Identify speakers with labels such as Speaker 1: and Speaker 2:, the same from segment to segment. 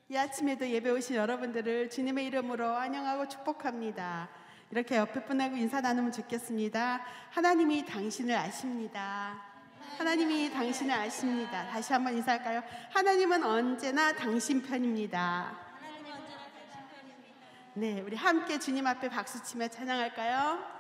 Speaker 1: 이 아침에도 예배 오신 여러분들을 주님의 이름으로 환영하고 축복합니다. 이렇게 옆에 분하고 인사 나누면 좋겠습니다. 하나님이 당신을 아십니다. 하나님이 당신을 아십니다. 다시 한번 인사할까요? 하나님은 언제나 당신 편입니다. 네, 우리 함께 주님 앞에 박수치며 찬양할까요?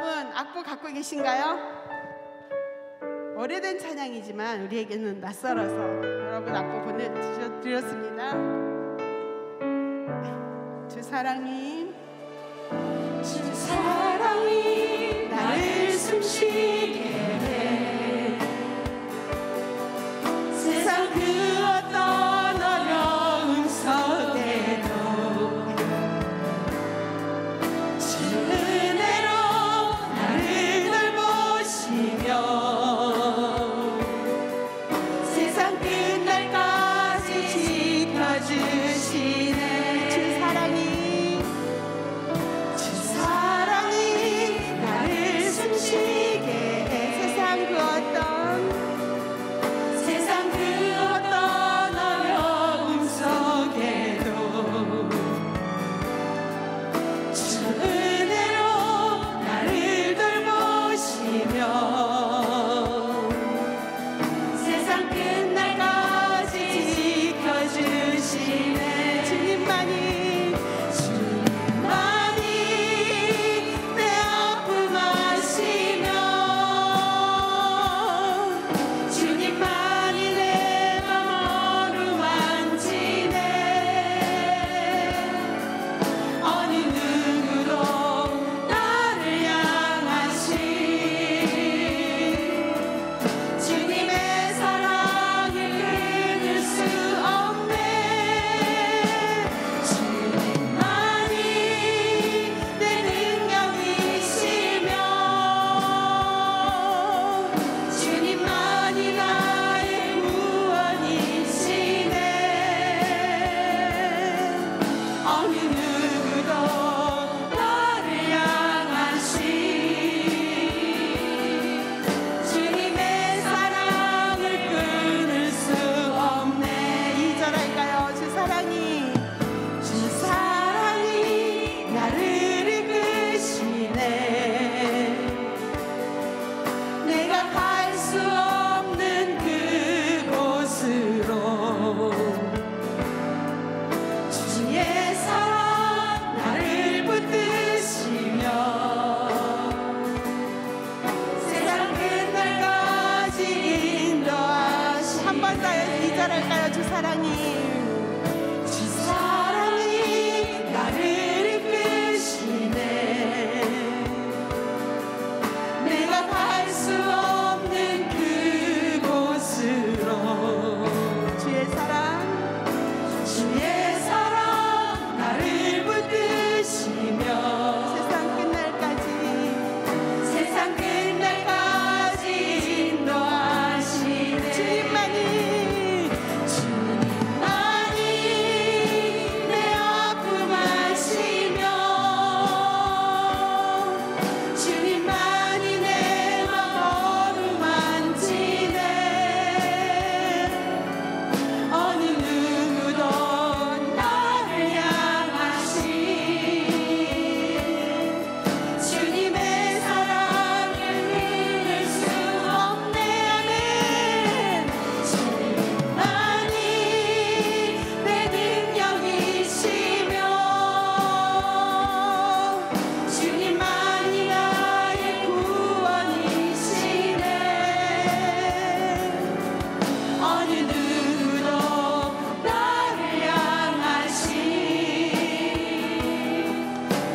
Speaker 1: 여러분 악보 갖고 계신가요? 오래된 찬양이지만 우리에게는 낯설어서 여러분 악보 보내드렸습니다. 주 사랑이 나를 숨쉬게 해. 세상 그 어떤 어려움 속에도 주 은혜로 나를 돌보시며 세상 끝날까지 지켜주시네. 주 사랑이 나를 숨쉬게 해. 세상 그 어떤 어려움 속에도 주 은혜로 나를 돌보시며 세상 끝날까지 지켜주시네. 주님만이 내 아픔 아시며 주님만이 내 맘 어루만지네. 어느 누구도 나를 향하신 주님의 사랑을 끊을 수 없네. 주님만이 내 능력이시며 주님만이 나의 구원이시네. 어느 누구도 나를 향하신 주님의 사랑을 끊을 수 없네. 2절 할까요? 주 사랑이 나를 이끄시네. 내가 갈 수 없는 그곳으로 주의 사랑 나를 붙드시며 세상 끝날까지 인도하시. 한 번 더 2절 할까요? 주 사랑이 나를 이끄시네. 내가 갈 수 없는 그곳으로 주의 사랑 나를 붙드시며 세상 끝날까지 인도하시네. 주님만이 내 아픔 아시며 주님만이 내 맘 어루만지네. 어느 누구도 나를 향하신 주님의 사랑을 끊을 수 없네. 아멘. 주님만이 내 능력이시며 주님만이 나의 구원이시네. 어느 누구도 나를 향하신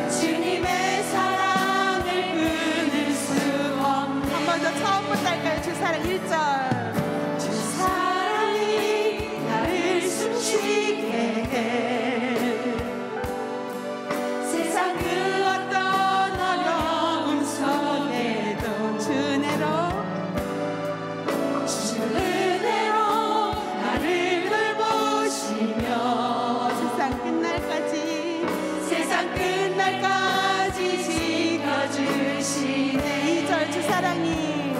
Speaker 1: 주님의 사랑을 끊을 수 없네. 한 번 더 처음부터 할까요? 주 사랑 1절. 주 사랑이 나를 숨쉬게 해. 세상 그 어떤 어려움 속에도 주 은혜로 나를 돌보시며 세상 끝날까지 지켜주시네. 2절 주 사랑이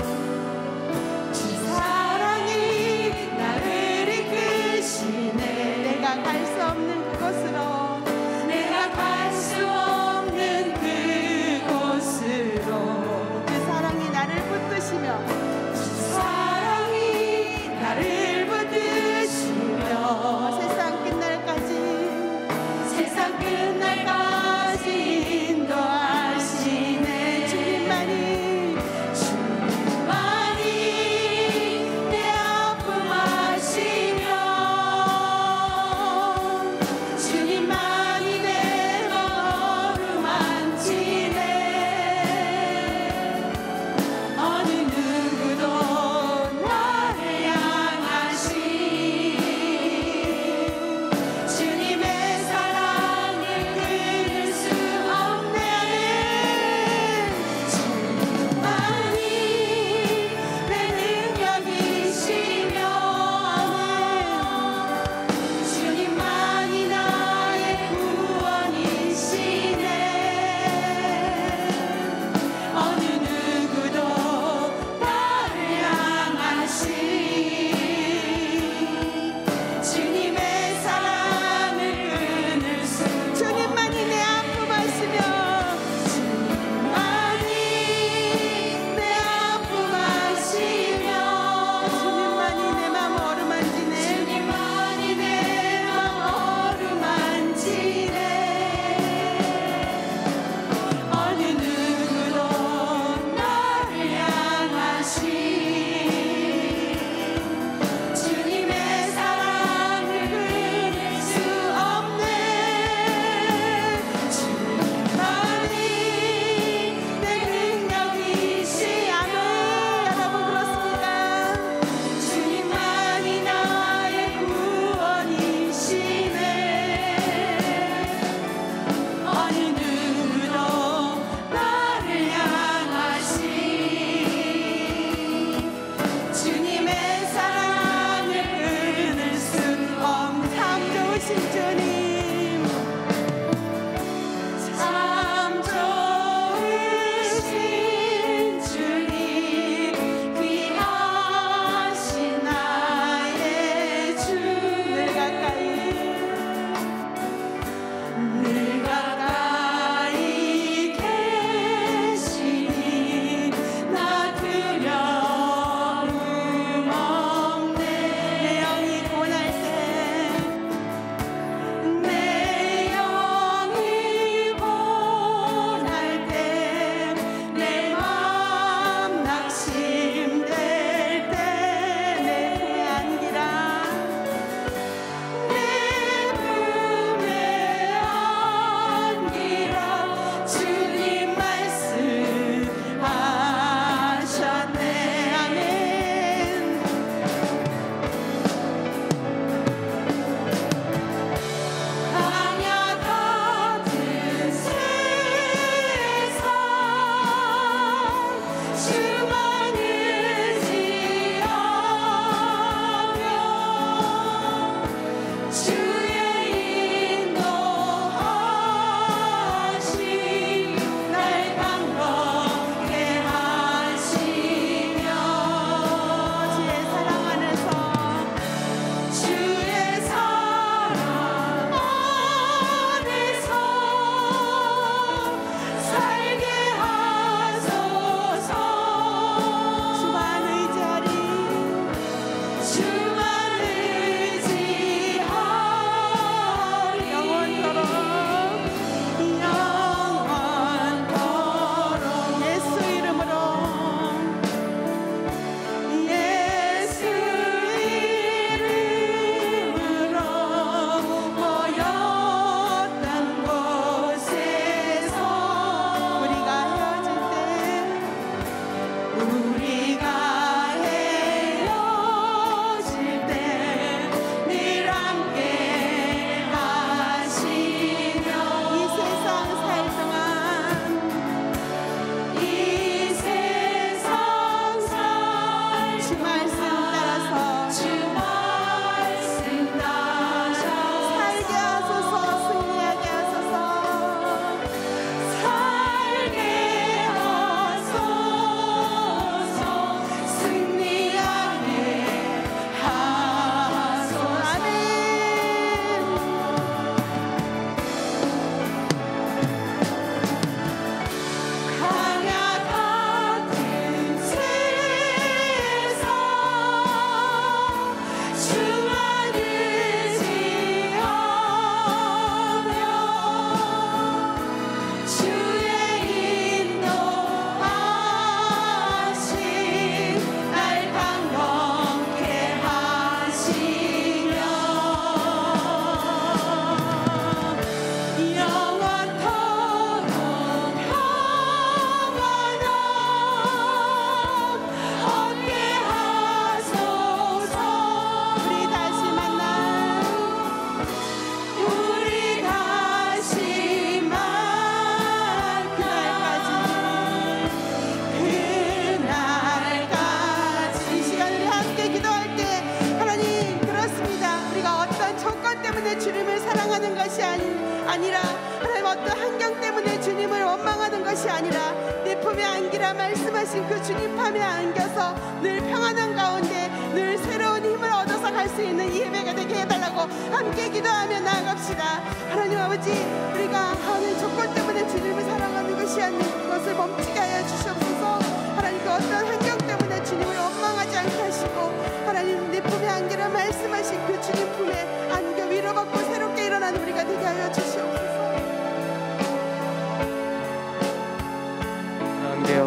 Speaker 1: 아니라 말씀하신 그 주님 품에 안겨서 늘 평안한 가운데 늘 새로운 힘을 얻어서 갈 수 있는 이 예배가 되게 해달라고 함께 기도하며 나아갑시다. 하나님 아버지, 우리가 하는 조건 때문에 주님을 사랑하는 것이 아닌 것을 멈추게 하여 주시옵소서. 하나님, 그 어떤 환경 때문에 주님을 원망하지 않게 하시고, 하나님 내 품에 안겨라 말씀하신 그 주님 품에 안겨 위로받고 새롭게 일어나는 우리가 되게 하여 주시옵소서.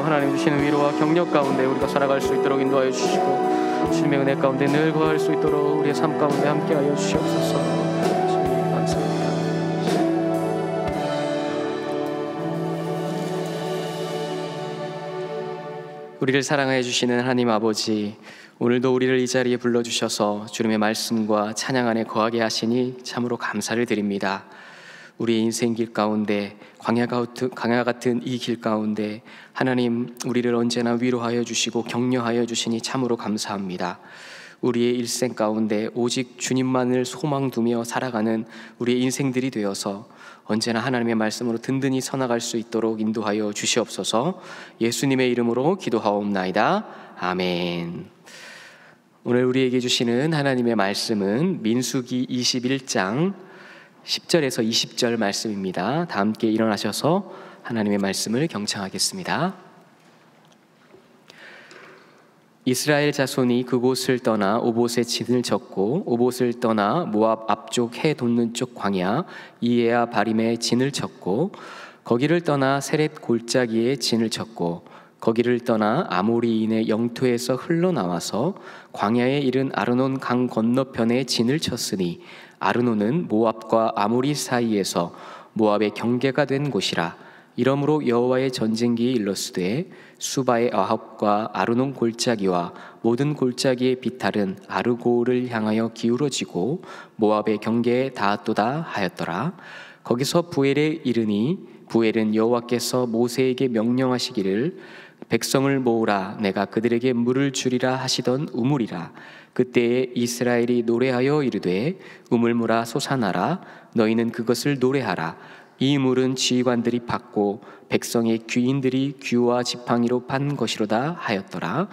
Speaker 2: 하나님 주시는 위로와 격려 가운데 우리가 살아갈 수 있도록 인도하여 주시고, 주님의 은혜 가운데 늘 거할 수 있도록 우리의 삶 가운데 함께하여 주시옵소서. 주님 감사합니다. 우리를 사랑하여 주시는 하나님 아버지, 오늘도 우리를 이 자리에 불러주셔서 주님의 말씀과 찬양 안에 거하게 하시니 참으로 감사를 드립니다. 우리의 인생 길 가운데 광야 같은 이 길 가운데 하나님, 우리를 언제나 위로하여 주시고 격려하여 주시니 참으로 감사합니다. 우리의 일생 가운데 오직 주님만을 소망 두며 살아가는 우리의 인생들이 되어서 언제나 하나님의 말씀으로 든든히 서나갈 수 있도록 인도하여 주시옵소서. 예수님의 이름으로 기도하옵나이다. 아멘. 오늘 우리에게 주시는 하나님의 말씀은 민수기 21장 10절에서 20절 말씀입니다. 다 함께 일어나셔서 하나님의 말씀을 경청하겠습니다. 이스라엘 자손이 그곳을 떠나 오봇에 진을 쳤고, 오봇을 떠나 모압 앞쪽 해 돋는 쪽 광야 이에야 바림에 진을 쳤고, 거기를 떠나 세렛 골짜기에 진을 쳤고, 거기를 떠나 아모리인의 영토에서 흘러나와서 광야에 이른 아르논 강 건너편에 진을 쳤으니, 아르논은 모압과 아모리 사이에서 모압의 경계가 된 곳이라. 이러므로 여호와의 전쟁기에 일렀으되, 수바의 아합과 아르논 골짜기와 모든 골짜기의 비탈은 아르고를 향하여 기울어지고 모압의 경계에 닿았도다 하였더라. 거기서 부엘에 이르니, 부엘은 여호와께서 모세에게 명령하시기를 백성을 모으라, 내가 그들에게 물을 주리라 하시던 우물이라. 그때에 이스라엘이 노래하여 이르되, 우물물아 솟아나라, 너희는 그것을 노래하라. 이 물은 지휘관들이 팠고 백성의 귀인들이 귀와 지팡이로 판 것이로다 하였더라.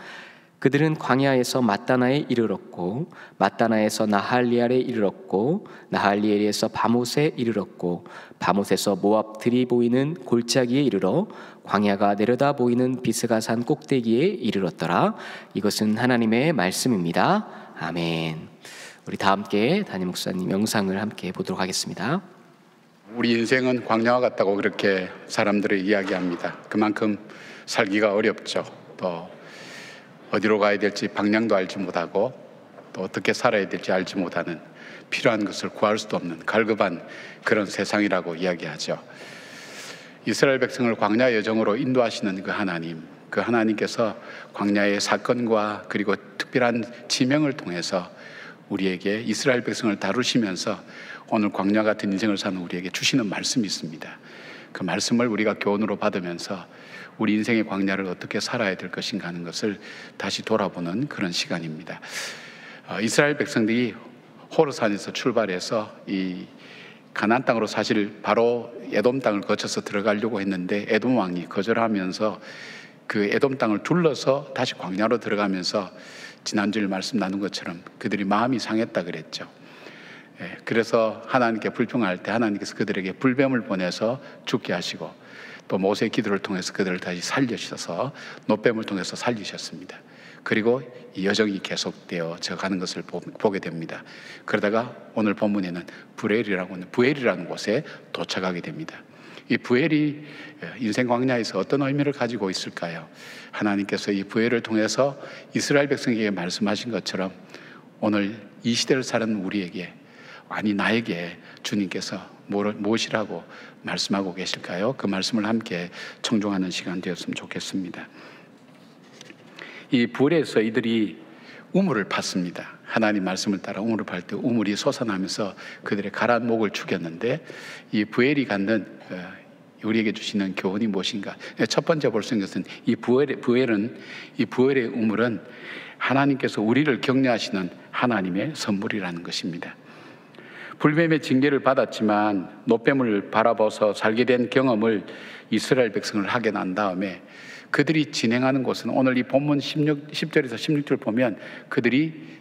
Speaker 2: 그들은 광야에서 마따나에 이르렀고, 마따나에서 나할리엘에 이르렀고, 나할리엘에서 바못에 이르렀고, 바못에서 모압들이 보이는 골짜기에 이르러 광야가 내려다 보이는 비스가산 꼭대기에 이르렀더라. 이것은 하나님의 말씀입니다. 아멘. 우리 다 함께 담임 목사님 영상을 함께 보도록 하겠습니다.
Speaker 3: 우리 인생은 광야와 같다고 그렇게 사람들이 이야기합니다. 그만큼 살기가 어렵죠. 또 어디로 가야 될지 방향도 알지 못하고, 또 어떻게 살아야 될지 알지 못하는, 필요한 것을 구할 수도 없는 갈급한 그런 세상이라고 이야기하죠. 이스라엘 백성을 광야 여정으로 인도하시는 그 하나님, 그 하나님께서 광야의 사건과 그리고 특별한 지명을 통해서 우리에게 이스라엘 백성을 다루시면서 오늘 광야 같은 인생을 사는 우리에게 주시는 말씀이 있습니다. 그 말씀을 우리가 교훈으로 받으면서 우리 인생의 광야를 어떻게 살아야 될 것인가 하는 것을 다시 돌아보는 그런 시간입니다. 이스라엘 백성들이 호르산에서 출발해서 이 가나안 땅으로 사실 바로 에돔 땅을 거쳐서 들어가려고 했는데, 에돔 왕이 거절하면서 그 에돔 땅을 둘러서 다시 광야로 들어가면서 지난주에 말씀 나눈 것처럼 그들이 마음이 상했다 그랬죠. 그래서 하나님께 불평할 때 하나님께서 그들에게 불뱀을 보내서 죽게 하시고, 또 모세의 기도를 통해서 그들을 다시 살려주셔서 노뱀을 통해서 살리셨습니다. 그리고 이 여정이 계속되어져 가는 것을 보게 됩니다. 그러다가 오늘 본문에는 부엘이라는 곳에 도착하게 됩니다. 이 부엘이 인생 광야에서 어떤 의미를 가지고 있을까요? 하나님께서 이 부엘을 통해서 이스라엘 백성에게 말씀하신 것처럼 오늘 이 시대를 사는 우리에게, 아니 나에게 주님께서 무엇이라고 말씀하고 계실까요? 그 말씀을 함께 청종하는 시간 되었으면 좋겠습니다. 이 불에서 이들이 우물을 팠습니다. 하나님 말씀을 따라 우물을 팔 때 우물이 솟아나면서 그들의 가라앉은 목을 죽였는데, 이 부엘이 갖는 우리에게 주시는 교훈이 무엇인가? 첫 번째 볼 수 있는 것은 이 부엘의 우물은 하나님께서 우리를 격려하시는 하나님의 선물이라는 것입니다. 불뱀의 징계를 받았지만 노뱀을 바라보서 살게 된 경험을 이스라엘 백성을 하게 난 다음에 그들이 진행하는 곳은 오늘 이 본문 10절에서 16절 보면 그들이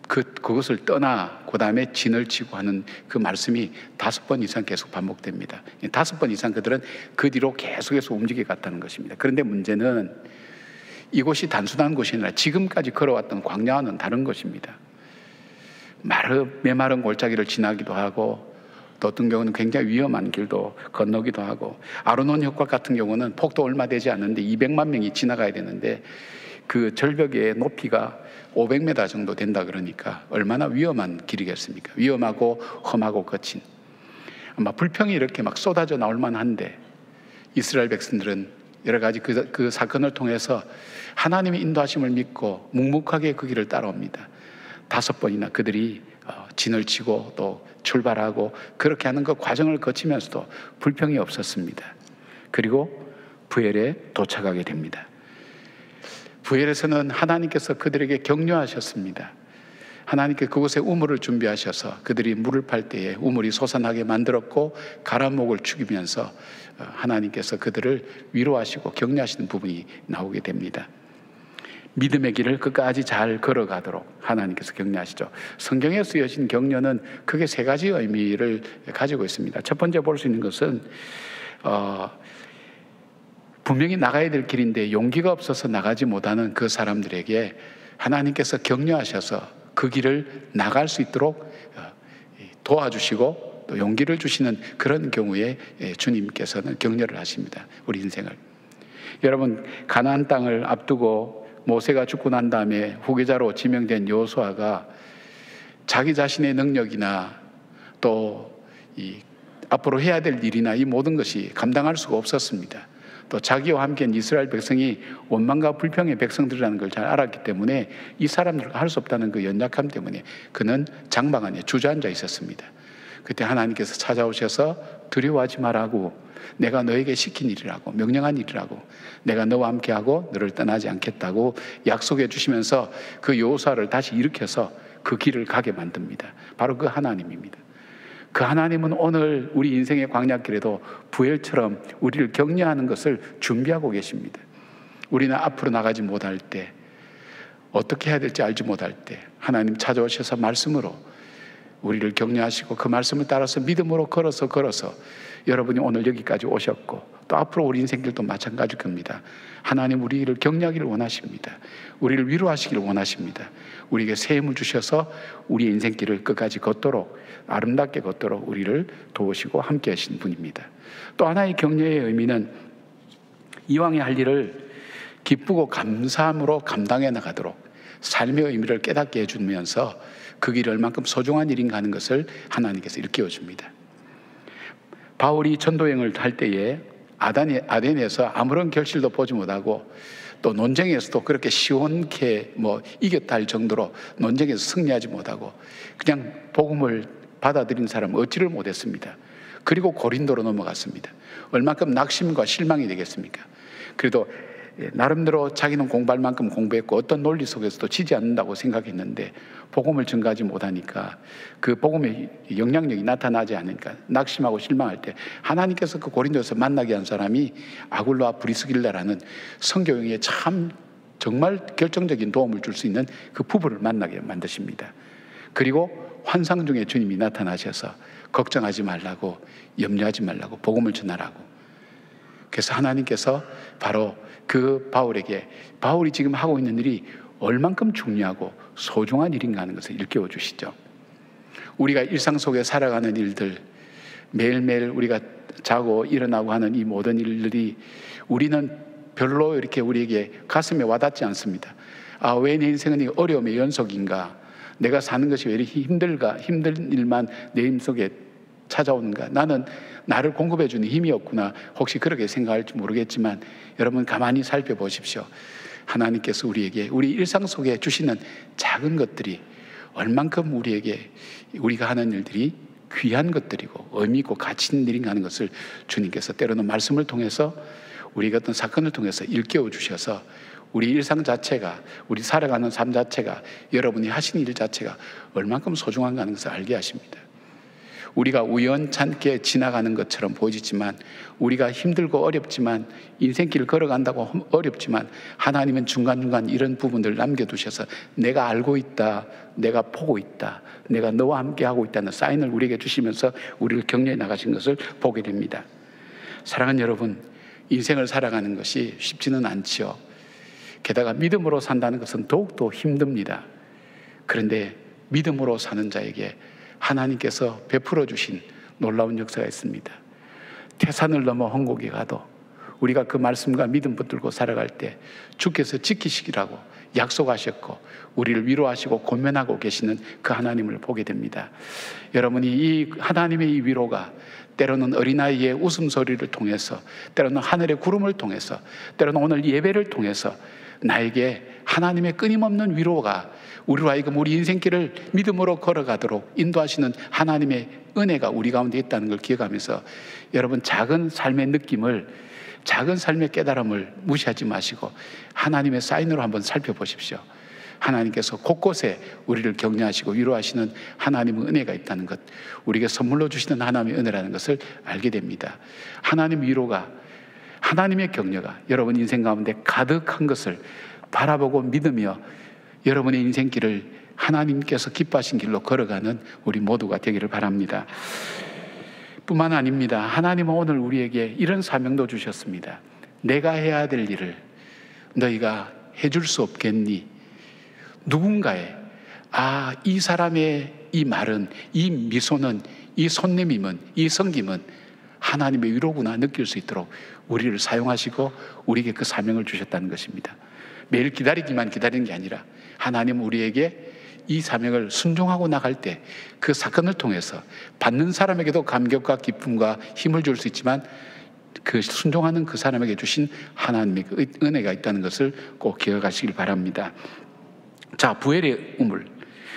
Speaker 3: 그것을 떠나 그 다음에 진을 치고 하는 그 말씀이 5번 이상 계속 반복됩니다. 5번 이상 그들은 그 뒤로 계속해서 움직여 갔다는 것입니다. 그런데 문제는 이곳이 단순한 곳이 아니라 지금까지 걸어왔던 광야와는 다른 것입니다. 메마른 골짜기를 지나기도 하고 또 어떤 경우는 굉장히 위험한 길도 건너기도 하고 아르논 협곡 같은 경우는 폭도 얼마 되지 않는데 200만 명이 지나가야 되는데 그 절벽의 높이가 500m 정도 된다 그러니까 얼마나 위험한 길이겠습니까? 위험하고 험하고 거친 아마 불평이 이렇게 막 쏟아져 나올 만한데 이스라엘 백성들은 여러 가지 그 사건을 통해서 하나님의 인도하심을 믿고 묵묵하게 그 길을 따라옵니다. 5번이나 그들이 진을 치고 또 출발하고 그렇게 하는 그 과정을 거치면서도 불평이 없었습니다. 그리고 부엘에 도착하게 됩니다. 부엘에서는 하나님께서 그들에게 격려하셨습니다. 하나님께 그곳에 우물을 준비하셔서 그들이 물을 팔 때에 우물이 솟아나게 만들었고 가라목을 죽이면서 하나님께서 그들을 위로하시고 격려하시는 부분이 나오게 됩니다. 믿음의 길을 끝까지 잘 걸어가도록 하나님께서 격려하시죠. 성경에 쓰여진 격려는 크게 3가지 의미를 가지고 있습니다. 첫 번째 볼 수 있는 것은 분명히 나가야 될 길인데 용기가 없어서 나가지 못하는 그 사람들에게 하나님께서 격려하셔서 그 길을 나갈 수 있도록 도와주시고 또 용기를 주시는 그런 경우에 주님께서는 격려를 하십니다. 우리 인생을. 여러분, 가나안 땅을 앞두고 모세가 죽고 난 다음에 후계자로 지명된 여호수아가 자기 자신의 능력이나 또 이 앞으로 해야 될 일이나 이 모든 것이 감당할 수가 없었습니다. 또 자기와 함께한 이스라엘 백성이 원망과 불평의 백성들이라는 걸 잘 알았기 때문에 이 사람들과 할 수 없다는 그 연약함 때문에 그는 장막 안에 주저앉아 있었습니다. 그때 하나님께서 찾아오셔서 두려워하지 말라고, 내가 너에게 시킨 일이라고, 명령한 일이라고, 내가 너와 함께하고 너를 떠나지 않겠다고 약속해 주시면서 그 여호수아를 다시 일으켜서 그 길을 가게 만듭니다. 바로 그 하나님입니다. 그 하나님은 오늘 우리 인생의 광야길에도 부엘처럼 우리를 격려하는 것을 준비하고 계십니다. 우리는 앞으로 나가지 못할 때, 어떻게 해야 될지 알지 못할 때 하나님 찾아오셔서 말씀으로 우리를 격려하시고 그 말씀을 따라서 믿음으로 걸어서 여러분이 오늘 여기까지 오셨고 또 앞으로 우리 인생길도 마찬가지일 겁니다. 하나님 우리를 격려하기를 원하십니다. 우리를 위로하시기를 원하십니다. 우리에게 새 힘을 주셔서 우리의 인생길을 끝까지 걷도록, 아름답게 걷도록 우리를 도우시고 함께 하신 분입니다. 또 하나의 격려의 의미는 이왕에 할 일을 기쁘고 감사함으로 감당해 나가도록 삶의 의미를 깨닫게 해주면서 그 길이 얼만큼 소중한 일인가 하는 것을 하나님께서 일깨워 줍니다. 바울이 전도여행을 할 때에 아덴에서 아무런 결실도 보지 못하고 또 논쟁에서도 그렇게 시원케 이겼다 할 정도로 논쟁에서 승리하지 못하고 그냥 복음을 받아들인 사람은 얻지를 못했습니다. 그리고 고린도로 넘어갔습니다. 얼만큼 낙심과 실망이 되겠습니까? 그래도 나름대로 자기는 공부할 만큼 공부했고 어떤 논리 속에서도 지지 않는다고 생각했는데 복음을 전가하지 못하니까 그 복음의 영향력이 나타나지 않으니까 낙심하고 실망할 때 하나님께서 그 고린도에서 만나게 한 사람이 아굴로와 브리스길라라는 선교여행에 참 정말 결정적인 도움을 줄 수 있는 그 부부를 만나게 만드십니다. 그리고 환상 중에 주님이 나타나셔서 걱정하지 말라고, 염려하지 말라고, 복음을 전하라고. 그래서 하나님께서 바로 그 바울에게 바울이 지금 하고 있는 일이 얼만큼 중요하고 소중한 일인가 하는 것을 일깨워 주시죠. 우리가 일상 속에 살아가는 일들, 매일매일 우리가 자고 일어나고 하는 이 모든 일들이 우리는 별로 이렇게 우리에게 가슴에 와닿지 않습니다. 왜 내 인생은 어려움의 연속인가? 내가 사는 것이 왜 이렇게 힘든 일만 내 힘 속에 찾아오는가? 나는 나를 공급해 주는 힘이 없구나. 혹시 그렇게 생각할지 모르겠지만 여러분 가만히 살펴보십시오. 하나님께서 우리에게 우리 일상 속에 주시는 작은 것들이 얼만큼 우리에게 우리가 하는 일들이 귀한 것들이고 의미 있고 가치 있는 일인가 하는 것을 주님께서 때로는 말씀을 통해서 우리가 어떤 사건을 통해서 일깨워 주셔서 우리 일상 자체가, 우리 살아가는 삶 자체가, 여러분이 하신 일 자체가 얼만큼 소중한가 하는 것을 알게 하십니다. 우리가 우연찮게 지나가는 것처럼 보이지만, 우리가 힘들고 어렵지만, 인생길을 걸어간다고 어렵지만, 하나님은 중간중간 이런 부분들을 남겨두셔서 내가 알고 있다, 내가 보고 있다, 내가 너와 함께 하고 있다는 사인을 우리에게 주시면서 우리를 격려해 나가신 것을 보게 됩니다. 사랑하는 여러분, 인생을 살아가는 것이 쉽지는 않지요. 게다가 믿음으로 산다는 것은 더욱더 힘듭니다. 그런데 믿음으로 사는 자에게 하나님께서 베풀어 주신 놀라운 역사가 있습니다. 태산을 넘어 홍곡에 가도 우리가 그 말씀과 믿음 붙들고 살아갈 때 주께서 지키시기라고 약속하셨고 우리를 위로하시고 권면하고 계시는 그 하나님을 보게 됩니다. 여러분이 이 하나님의 이 위로가 때로는 어린아이의 웃음소리를 통해서, 때로는 하늘의 구름을 통해서, 때로는 오늘 예배를 통해서 나에게 하나님의 끊임없는 위로가 우리로 하여금 우리 인생길을 믿음으로 걸어가도록 인도하시는 하나님의 은혜가 우리 가운데 있다는 걸 기억하면서, 여러분 작은 삶의 느낌을, 작은 삶의 깨달음을 무시하지 마시고 하나님의 사인으로 한번 살펴보십시오. 하나님께서 곳곳에 우리를 격려하시고 위로하시는 하나님의 은혜가 있다는 것, 우리에게 선물로 주시는 하나님의 은혜라는 것을 알게 됩니다. 하나님의 위로가, 하나님의 격려가 여러분 인생 가운데 가득한 것을 바라보고 믿으며 여러분의 인생길을 하나님께서 기뻐하신 길로 걸어가는 우리 모두가 되기를 바랍니다. 뿐만 아닙니다. 하나님은 오늘 우리에게 이런 사명도 주셨습니다. 내가 해야 될 일을 너희가 해줄 수 없겠니? 누군가의 이 사람의 이 말은, 이 미소는, 이 손님임은, 이 섬김은 하나님의 위로구나 느낄 수 있도록 우리를 사용하시고 우리에게 그 사명을 주셨다는 것입니다. 매일 기다리기만 기다리는 게 아니라 하나님은 우리에게 이 사명을 순종하고 나갈 때 그 사건을 통해서 받는 사람에게도 감격과 기쁨과 힘을 줄 수 있지만, 그 순종하는 그 사람에게 주신 하나님의 그 은혜가 있다는 것을 꼭 기억하시길 바랍니다. 자, 부엘의 우물.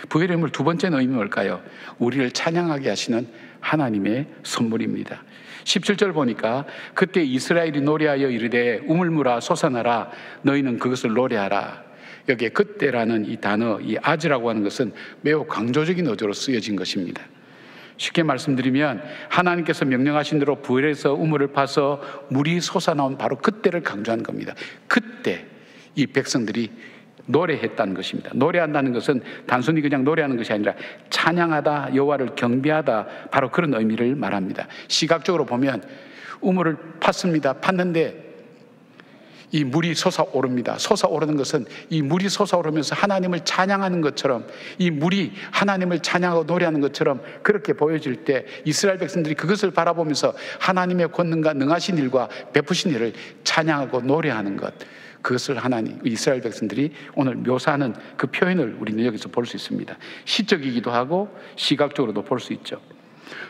Speaker 3: 부엘의 우물 두 번째는 의미는 뭘까요? 우리를 찬양하게 하시는 하나님의 선물입니다. 17절 보니까 그때 이스라엘이 노래하여 이르되 우물물아 솟아나라, 너희는 그것을 노래하라. 여기에 그때라는 이 단어, 이 아즈라고 하는 것은 매우 강조적인 어조로 쓰여진 것입니다. 쉽게 말씀드리면 하나님께서 명령하신 대로 부엘에서 우물을 파서 물이 솟아나온 바로 그때를 강조하는 겁니다. 그때 이 백성들이 노래했다는 것입니다. 노래한다는 것은 단순히 그냥 노래하는 것이 아니라 찬양하다, 여호와를 경배하다, 바로 그런 의미를 말합니다. 시각적으로 보면 우물을 팠습니다. 팠는데 이 물이 솟아오릅니다. 솟아오르는 것은 이 물이 솟아오르면서 하나님을 찬양하는 것처럼, 이 물이 하나님을 찬양하고 노래하는 것처럼 그렇게 보여질 때 이스라엘 백성들이 그것을 바라보면서 하나님의 권능과 능하신 일과 베푸신 일을 찬양하고 노래하는 것, 그것을 하나님, 이스라엘 백성들이 오늘 묘사하는 그 표현을 우리는 여기서 볼 수 있습니다. 시적이기도 하고 시각적으로도 볼 수 있죠.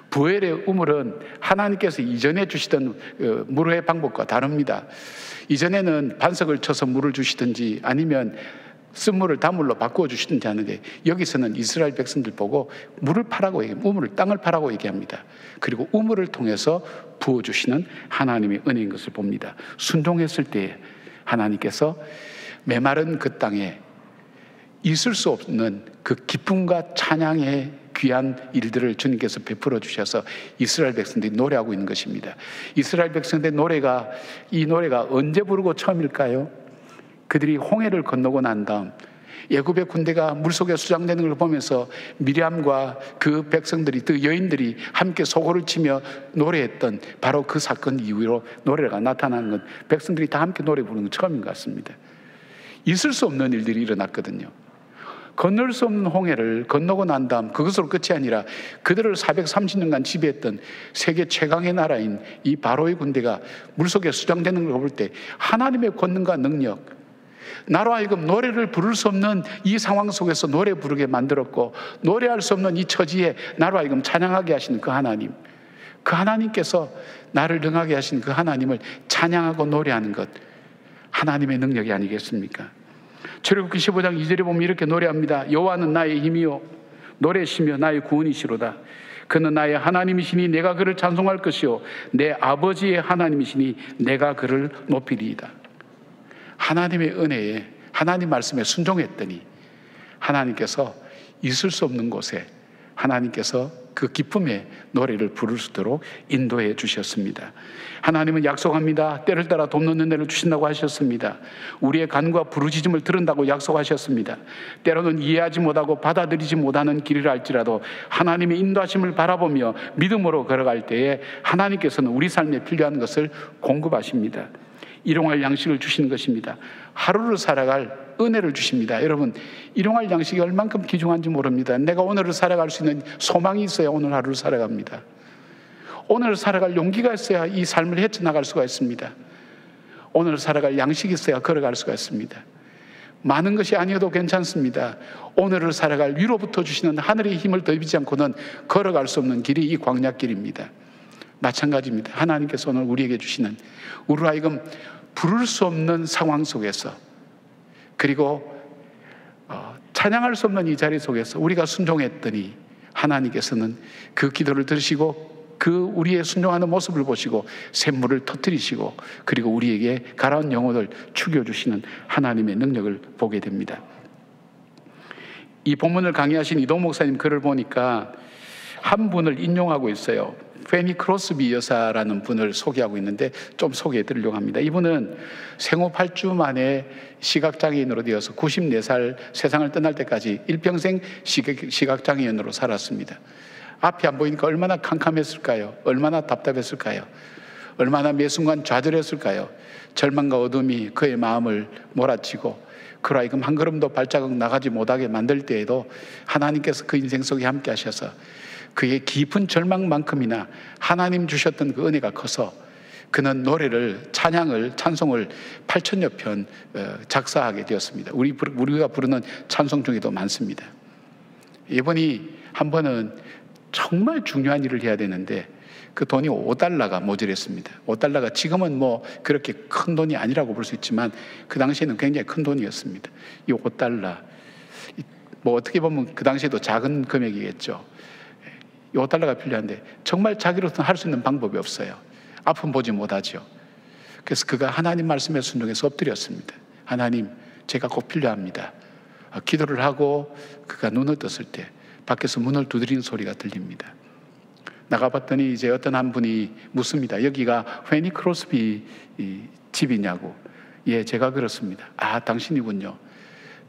Speaker 3: 부엘의 우물은 하나님께서 이전에 주시던 물의 방법과 다릅니다. 이전에는 반석을 쳐서 물을 주시든지 아니면 쓴물을 단물로 바꾸어 주시든지 하는데, 여기서는 이스라엘 백성들 보고 물을 파라고 얘기합니다. 우물을, 땅을 파라고 얘기합니다. 그리고 우물을 통해서 부어주시는 하나님의 은혜인 것을 봅니다. 순종했을 때 하나님께서 메마른 그 땅에 있을 수 없는 그 기쁨과 찬양의 귀한 일들을 주님께서 베풀어 주셔서 이스라엘 백성들이 노래하고 있는 것입니다. 이스라엘 백성들의 노래가, 이 노래가 언제 부르고 처음일까요? 그들이 홍해를 건너고 난 다음 애굽의 군대가 물속에 수장되는 걸 보면서 미리암과 그 백성들이, 그 여인들이 함께 소고를 치며 노래했던 바로 그 사건 이후로 노래가 나타나는 건 백성들이 다 함께 노래 부르는 건 처음인 것 같습니다. 있을 수 없는 일들이 일어났거든요. 건널 수 없는 홍해를 건너고 난 다음 그것으로 끝이 아니라 그들을 430년간 지배했던 세계 최강의 나라인 이 바로의 군대가 물속에 수장되는 걸 볼 때 하나님의 권능과 능력, 나로 하여금 노래를 부를 수 없는 이 상황 속에서 노래 부르게 만들었고, 노래할 수 없는 이 처지에 나로 하여금 찬양하게 하시는 그 하나님, 그 하나님께서 나를 능하게 하신 그 하나님을 찬양하고 노래하는 것, 하나님의 능력이 아니겠습니까? 출애굽기 15장 2절에 보면 이렇게 노래합니다. 여호와는 나의 힘이요 노래시며 나의 구원이시로다. 그는 나의 하나님이시니 내가 그를 찬송할 것이요 내 아버지의 하나님이시니 내가 그를 높이리이다. 하나님의 은혜에, 하나님 말씀에 순종했더니 하나님께서 있을 수 없는 곳에 하나님께서 그 기쁨의 노래를 부를 수 있도록 인도해 주셨습니다. 하나님은 약속합니다. 때를 따라 돕는 은혜를 주신다고 하셨습니다. 우리의 간과 부르짖음을 들은다고 약속하셨습니다. 때로는 이해하지 못하고 받아들이지 못하는 길이라 할지라도 하나님의 인도하심을 바라보며 믿음으로 걸어갈 때에 하나님께서는 우리 삶에 필요한 것을 공급하십니다. 일용할 양식을 주시는 것입니다. 하루를 살아갈 은혜를 주십니다. 여러분, 일용할 양식이 얼만큼 귀중한지 모릅니다. 내가 오늘을 살아갈 수 있는 소망이 있어야 오늘 하루를 살아갑니다. 오늘을 살아갈 용기가 있어야 이 삶을 헤쳐나갈 수가 있습니다. 오늘을 살아갈 양식이 있어야 걸어갈 수가 있습니다. 많은 것이 아니어도 괜찮습니다. 오늘을 살아갈 위로부터 주시는 하늘의 힘을 더비지 않고는 걸어갈 수 없는 길이 이 광야길입니다. 마찬가지입니다. 하나님께서 오늘 우리에게 주시는, 우리로 하여금 부를 수 없는 상황 속에서, 그리고 찬양할 수 없는 이 자리 속에서 우리가 순종했더니 하나님께서는 그 기도를 들으시고 그 우리의 순종하는 모습을 보시고 샘물을 터뜨리시고 그리고 우리에게 가라앉은 영혼을 죽여주시는 하나님의 능력을 보게 됩니다. 이 본문을 강의하신 이동 목사님 글을 보니까 한 분을 인용하고 있어요. 페니 크로스비 여사라는 분을 소개하고 있는데 좀 소개해 드리려고 합니다. 이분은 생후 8주 만에 시각장애인으로 되어서 94살 세상을 떠날 때까지 일평생 시각장애인으로 살았습니다. 앞이 안 보이니까 얼마나 캄캄했을까요? 얼마나 답답했을까요? 얼마나 매 순간 좌절했을까요? 절망과 어둠이 그의 마음을 몰아치고 그로 하여금 한 걸음도 발자국 나가지 못하게 만들 때에도 하나님께서 그 인생 속에 함께 하셔서 그의 깊은 절망만큼이나 하나님 주셨던 그 은혜가 커서 그는 노래를, 찬양을, 찬송을 8,000여 편 작사하게 되었습니다. 우리가 부르는 찬송 중에도 많습니다. 이번이 한 번은 정말 중요한 일을 해야 되는데 그 돈이 $5가 모자랐습니다. $5가 지금은 뭐 그렇게 큰 돈이 아니라고 볼 수 있지만 그 당시에는 굉장히 큰 돈이었습니다. 이 $5, 뭐 어떻게 보면 그 당시에도 작은 금액이겠죠. 이 $5가 필요한데 정말 자기로서는 할 수 있는 방법이 없어요. 앞은 보지 못하죠. 그래서 그가 하나님 말씀에 순종해서 엎드렸습니다. 하나님, 제가 꼭 필요합니다. 기도를 하고 그가 눈을 떴을 때 밖에서 문을 두드리는 소리가 들립니다. 나가봤더니 이제 어떤 한 분이 묻습니다. 여기가 페니 크로스비 집이냐고. 예, 제가 그렇습니다. 아, 당신이군요.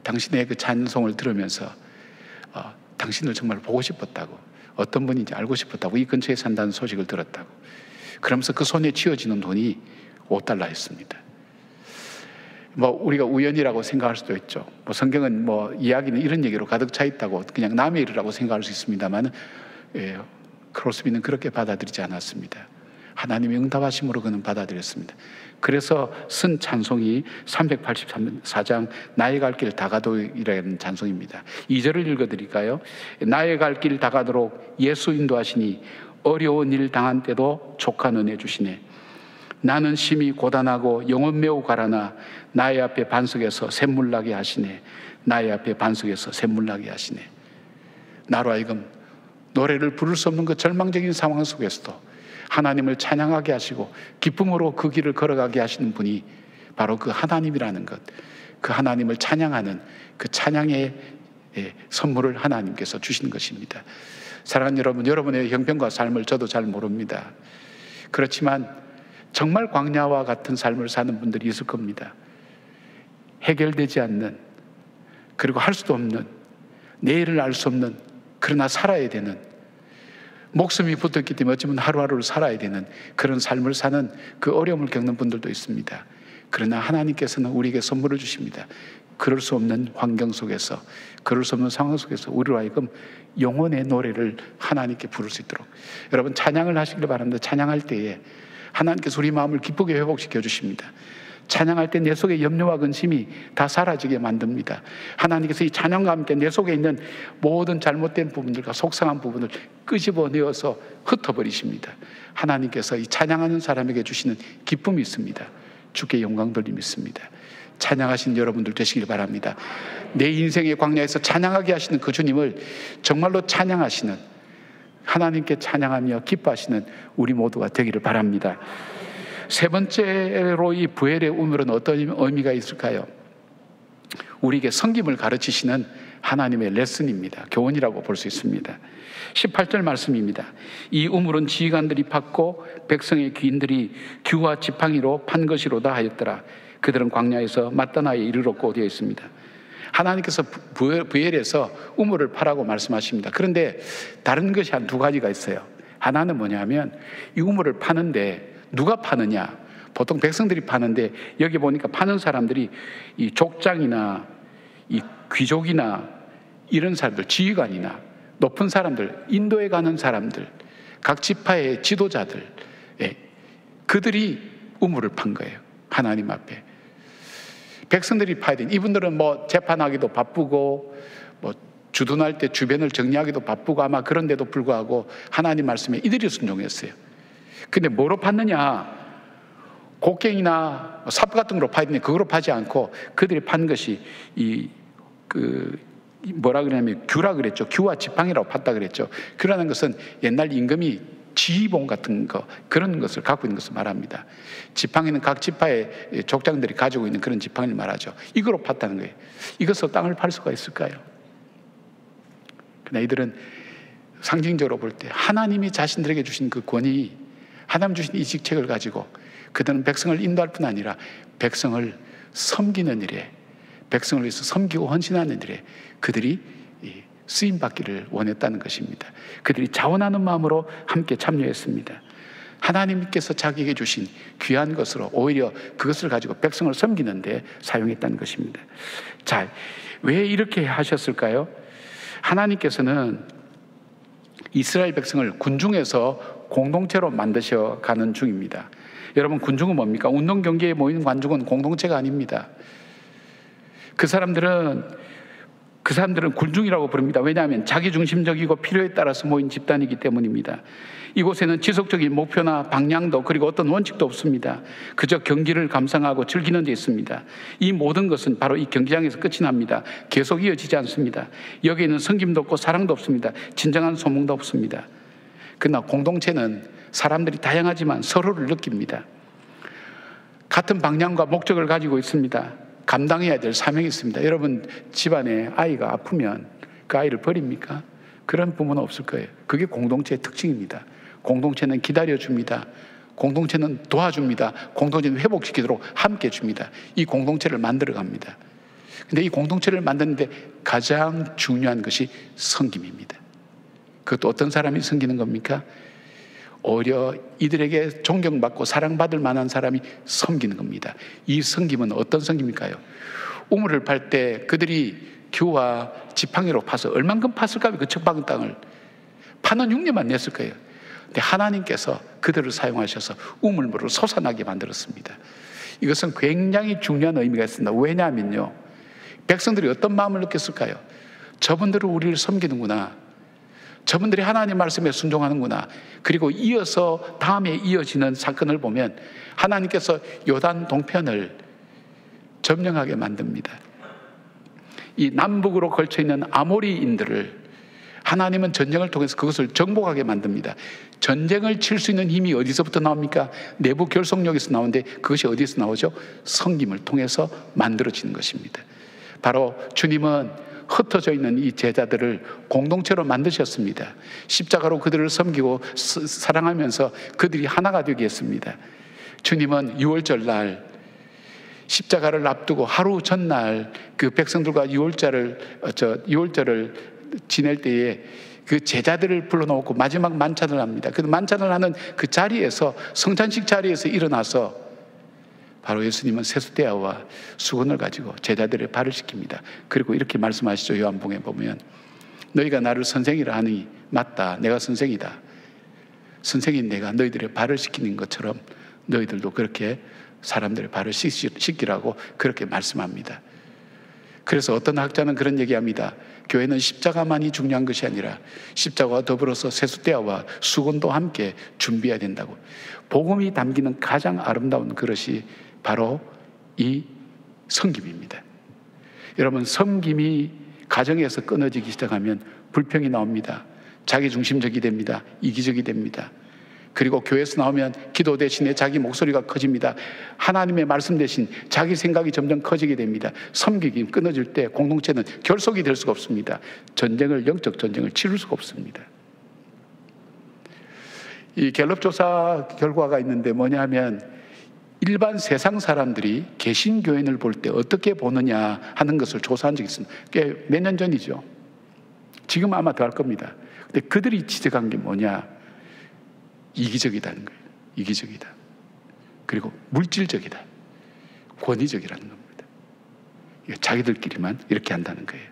Speaker 3: 당신의 그 찬송을 들으면서 당신을 정말 보고 싶었다고, 어떤 분인지 알고 싶었다고, 이 근처에 산다는 소식을 들었다고. 그러면서 그 손에 쥐어지는 돈이 $5였습니다. 뭐 우리가 우연이라고 생각할 수도 있죠. 뭐 성경은 뭐 이야기는 이런 얘기로 가득 차 있다고 그냥 남의 일이라고 생각할 수 있습니다만, 크로스비는 그렇게 받아들이지 않았습니다. 하나님의 응답하심으로 그는 받아들였습니다. 그래서 쓴 찬송이 384장 나의 갈 길 다가도이라는 찬송입니다. 2절을 읽어드릴까요? 나의 갈 길 다가도록 예수 인도하시니 어려운 일 당한 때도 족한 은혜 주시네. 나는 심히 고단하고 영혼 매우 가라나 나의 앞에 반석에서 샘물 나게 하시네. 나의 앞에 반석에서 샘물 나게 하시네. 나로 하여금 노래를 부를 수 없는 그 절망적인 상황 속에서도 하나님을 찬양하게 하시고 기쁨으로 그 길을 걸어가게 하시는 분이 바로 그 하나님이라는 것, 그 하나님을 찬양하는 그 찬양의 선물을 하나님께서 주시는 것입니다. 사랑하는 여러분, 여러분의 형편과 삶을 저도 잘 모릅니다. 그렇지만 정말 광야와 같은 삶을 사는 분들이 있을 겁니다. 해결되지 않는, 그리고 할 수도 없는, 내일을 알 수 없는, 그러나 살아야 되는, 목숨이 붙었기 때문에 어쩌면 하루하루를 살아야 되는 그런 삶을 사는 그 어려움을 겪는 분들도 있습니다. 그러나 하나님께서는 우리에게 선물을 주십니다. 그럴 수 없는 환경 속에서, 그럴 수 없는 상황 속에서 우리로 하여금 영혼의 노래를 하나님께 부를 수 있도록, 여러분 찬양을 하시길 바랍니다. 찬양할 때에 하나님께서 우리 마음을 기쁘게 회복시켜 주십니다. 찬양할 때 내 속의 염려와 근심이 다 사라지게 만듭니다. 하나님께서 이 찬양과 함께 내 속에 있는 모든 잘못된 부분들과 속상한 부분을 끄집어내어서 흩어버리십니다. 하나님께서 이 찬양하는 사람에게 주시는 기쁨이 있습니다. 주께 영광 돌림이 있습니다. 찬양하신 여러분들 되시길 바랍니다. 내 인생의 광야에서 찬양하게 하시는 그 주님을 정말로 찬양하시는, 하나님께 찬양하며 기뻐하시는 우리 모두가 되기를 바랍니다. 세 번째로 이 부엘의 우물은 어떤 의미가 있을까요? 우리에게 섬김을 가르치시는 하나님의 레슨입니다. 교훈이라고 볼 수 있습니다. 18절 말씀입니다. 이 우물은 지휘관들이 팠고 백성의 귀인들이 규와 지팡이로 판 것이로다 하였더라. 그들은 광야에서 마따나에 이르렀고 되어 있습니다. 하나님께서 부엘에서 우물을 파라고 말씀하십니다. 그런데 다른 것이 한 두 가지가 있어요. 하나는 뭐냐면 이 우물을 파는데 누가 파느냐? 보통 백성들이 파는데 여기 보니까 파는 사람들이 이 족장이나 이 귀족이나 이런 사람들, 지휘관이나 높은 사람들, 인도에 가는 사람들, 각 지파의 지도자들, 그들이 우물을 판 거예요. 하나님 앞에. 백성들이 파야 돼. 이분들은 뭐 재판하기도 바쁘고 뭐 주둔할 때 주변을 정리하기도 바쁘고 아마 그런데도 불구하고 하나님 말씀에 이들이 순종했어요. 근데 뭐로 팠느냐? 곡괭이나 삽 같은 거로 파야 되는데 그거로 파지 않고 그들이 판 것이 뭐라 그러냐면 규라 그랬죠. 규와 지팡이라고 팠다 그랬죠. 규라는 것은 옛날 임금이 지휘봉 같은 거, 그런 것을 갖고 있는 것을 말합니다. 지팡이는 각 지파의 족장들이 가지고 있는 그런 지팡이를 말하죠. 이거로 팠다는 거예요. 이것으로 땅을 팔 수가 있을까요? 그러나 이들은 상징적으로 볼 때 하나님이 자신들에게 주신 그 권위, 하나님 주신 이 직책을 가지고 그들은 백성을 인도할 뿐 아니라 백성을 섬기는 일에, 백성을 위해서 섬기고 헌신하는 일에 그들이 쓰임받기를 원했다는 것입니다. 그들이 자원하는 마음으로 함께 참여했습니다. 하나님께서 자기에게 주신 귀한 것으로 오히려 그것을 가지고 백성을 섬기는 데 사용했다는 것입니다. 자, 왜 이렇게 하셨을까요? 하나님께서는 이스라엘 백성을 군중에서 공동체로 만드셔 가는 중입니다. 여러분, 군중은 뭡니까? 운동 경기에 모이는 관중은 공동체가 아닙니다. 그 사람들은 군중이라고 부릅니다. 왜냐하면 자기중심적이고 필요에 따라서 모인 집단이기 때문입니다. 이곳에는 지속적인 목표나 방향도 그리고 어떤 원칙도 없습니다. 그저 경기를 감상하고 즐기는 데 있습니다. 이 모든 것은 바로 이 경기장에서 끝이 납니다. 계속 이어지지 않습니다. 여기에는 섬김도 없고 사랑도 없습니다. 진정한 소망도 없습니다. 그러나 공동체는 사람들이 다양하지만 서로를 느낍니다. 같은 방향과 목적을 가지고 있습니다. 감당해야 될 사명이 있습니다. 여러분 집안에 아이가 아프면 그 아이를 버립니까? 그런 부모는 없을 거예요. 그게 공동체의 특징입니다. 공동체는 기다려줍니다. 공동체는 도와줍니다. 공동체는 회복시키도록 함께 줍니다. 이 공동체를 만들어갑니다. 근데 이 공동체를 만드는데 가장 중요한 것이 섬김입니다. 그것도 어떤 사람이 섬기는 겁니까? 오히려 이들에게 존경받고 사랑받을 만한 사람이 섬기는 겁니다. 이 섬김은 어떤 섬김일까요? 우물을 팔 때 그들이 규와 지팡이로 파서 얼만큼 팠을까요? 그 척박은 땅을 파는 흉내만 냈을 거예요. 근데 하나님께서 그들을 사용하셔서 우물물을 솟아나게 만들었습니다. 이것은 굉장히 중요한 의미가 있습니다. 왜냐하면요, 백성들이 어떤 마음을 느꼈을까요? 저분들은 우리를 섬기는구나, 저분들이 하나님 말씀에 순종하는구나. 그리고 이어서 다음에 이어지는 사건을 보면 하나님께서 요단 동편을 점령하게 만듭니다. 이 남북으로 걸쳐 있는 아모리인들을 하나님은 전쟁을 통해서 그것을 정복하게 만듭니다. 전쟁을 칠 수 있는 힘이 어디서부터 나옵니까? 내부 결속력에서 나오는데 그것이 어디서 나오죠? 섬김을 통해서 만들어지는 것입니다. 바로 주님은 흩어져 있는 이 제자들을 공동체로 만드셨습니다. 십자가로 그들을 섬기고 사랑하면서 그들이 하나가 되게 했습니다. 주님은 유월절 날 십자가를 앞두고 하루 전날 그 백성들과 유월절을 지낼 때에 그 제자들을 불러놓고 마지막 만찬을 합니다. 그 만찬을 하는 그 자리에서, 성찬식 자리에서 일어나서 바로 예수님은 세숫대야와 수건을 가지고 제자들의 발을 씻깁니다. 그리고 이렇게 말씀하시죠. 요한복음에 보면 너희가 나를 선생이라 하니 맞다, 내가 선생이다. 선생인 내가 너희들의 발을 씻기는 것처럼 너희들도 그렇게 사람들의 발을 씻기라고 그렇게 말씀합니다. 그래서 어떤 학자는 그런 얘기합니다. 교회는 십자가만이 중요한 것이 아니라 십자가와 더불어서 세숫대야와 수건도 함께 준비해야 된다고. 복음이 담기는 가장 아름다운 그릇이 바로 이 섬김입니다. 여러분, 섬김이 가정에서 끊어지기 시작하면 불평이 나옵니다. 자기중심적이 됩니다. 이기적이 됩니다. 그리고 교회에서 나오면 기도 대신에 자기 목소리가 커집니다. 하나님의 말씀 대신 자기 생각이 점점 커지게 됩니다. 섬기기 끊어질 때 공동체는 결속이 될 수가 없습니다. 영적 전쟁을 치를 수가 없습니다. 이 갤럽 조사 결과가 있는데 뭐냐면 일반 세상 사람들이 개신교인을 볼 때 어떻게 보느냐 하는 것을 조사한 적이 있습니다. 꽤 몇 년 전이죠. 지금 아마 더 할 겁니다. 근데 그들이 지적한 게 뭐냐? 이기적이다는 거예요. 이기적이다. 그리고 물질적이다. 권위적이라는 겁니다. 자기들끼리만 이렇게 한다는 거예요.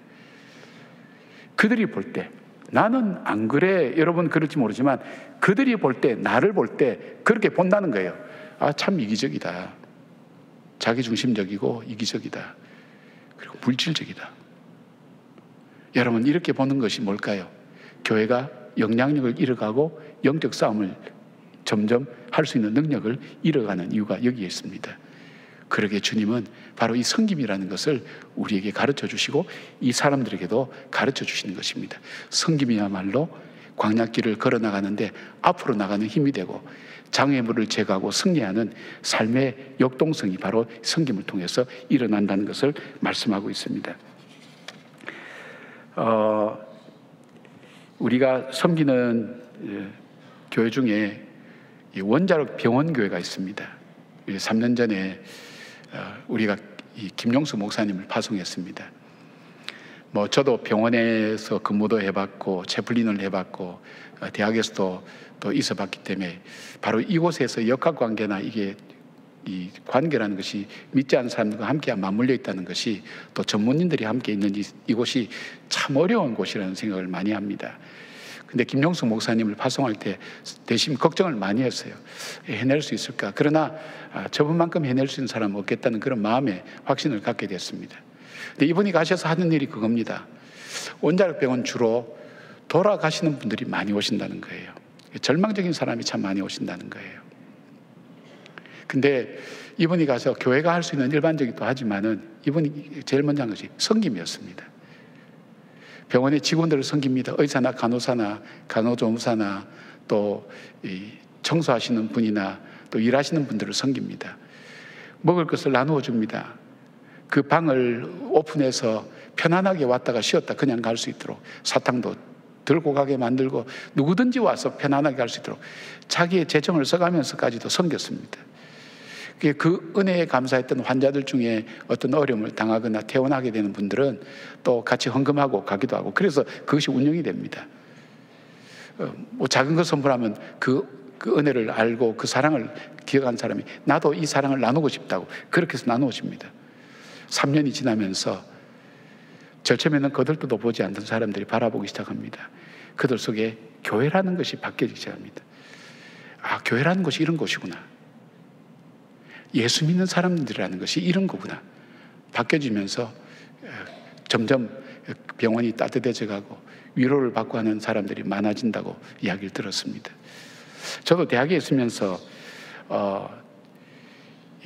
Speaker 3: 그들이 볼 때, 나는 안 그래. 여러분 그럴지 모르지만 그들이 볼 때, 나를 볼 때 그렇게 본다는 거예요. 아, 참 이기적이다. 자기중심적이고 이기적이다. 그리고 물질적이다. 여러분 이렇게 보는 것이 뭘까요? 교회가 영향력을 잃어가고 영적 싸움을 점점 할 수 있는 능력을 잃어가는 이유가 여기에 있습니다. 그러게 주님은 바로 이 섬김이라는 것을 우리에게 가르쳐 주시고 이 사람들에게도 가르쳐 주시는 것입니다. 섬김이야말로 광야길을 걸어 나가는데 앞으로 나가는 힘이 되고 장애물을 제거하고 승리하는 삶의 역동성이 바로 섬김을 통해서 일어난다는 것을 말씀하고 있습니다. 우리가 섬기는 교회 중에 원자력 병원교회가 있습니다. 3년 전에 우리가 김용수 목사님을 파송했습니다. 저도 병원에서 근무도 해봤고 채플린을 해봤고 대학에서도 또 있어봤기 때문에 바로 이곳에서 역학관계나 이게 이 관계라는 것이 믿지 않는 사람들과 함께 맞물려 있다는 것이 또 전문인들이 함께 있는 이곳이 참 어려운 곳이라는 생각을 많이 합니다. 근데 김용수 목사님을 파송할 때 대신 걱정을 많이 했어요. 해낼 수 있을까? 그러나 저분만큼 해낼 수 있는 사람은 없겠다는 그런 마음에 확신을 갖게 됐습니다. 근데 이분이 가셔서 하는 일이 그겁니다. 원자력병원 주로 돌아가시는 분들이 많이 오신다는 거예요. 절망적인 사람이 참 많이 오신다는 거예요. 근데 이분이 가서 교회가 할 수 있는 일반적이기도 하지만은 이분이 제일 먼저 한 것이 섬김이었습니다. 병원의 직원들을 섬깁니다. 의사나 간호사나 간호조무사나 또 청소하시는 분이나 또 일하시는 분들을 섬깁니다. 먹을 것을 나누어 줍니다. 그 방을 오픈해서 편안하게 왔다가 쉬었다 그냥 갈 수 있도록 사탕도 들고 가게 만들고 누구든지 와서 편안하게 갈 수 있도록 자기의 재정을 써가면서까지도 섬겼습니다. 그 은혜에 감사했던 환자들 중에 어떤 어려움을 당하거나 퇴원하게 되는 분들은 또 같이 헌금하고 가기도 하고 그래서 그것이 운영이 됩니다. 작은 것 선물하면 그 은혜를 알고 그 사랑을 기억한 사람이 나도 이 사랑을 나누고 싶다고 그렇게 해서 나누어집니다. 3년이 지나면서 절처에는 거들떠도 보지 않던 사람들이 바라보기 시작합니다. 그들 속에 교회라는 것이 바뀌기 시작합니다. 아, 교회라는 것이 이런 곳이구나. 예수 믿는 사람들이라는 것이 이런 거구나. 바뀌어지면서 점점 병원이 따뜻해져 가고 위로를 받고 하는 사람들이 많아진다고 이야기를 들었습니다. 저도 대학에 있으면서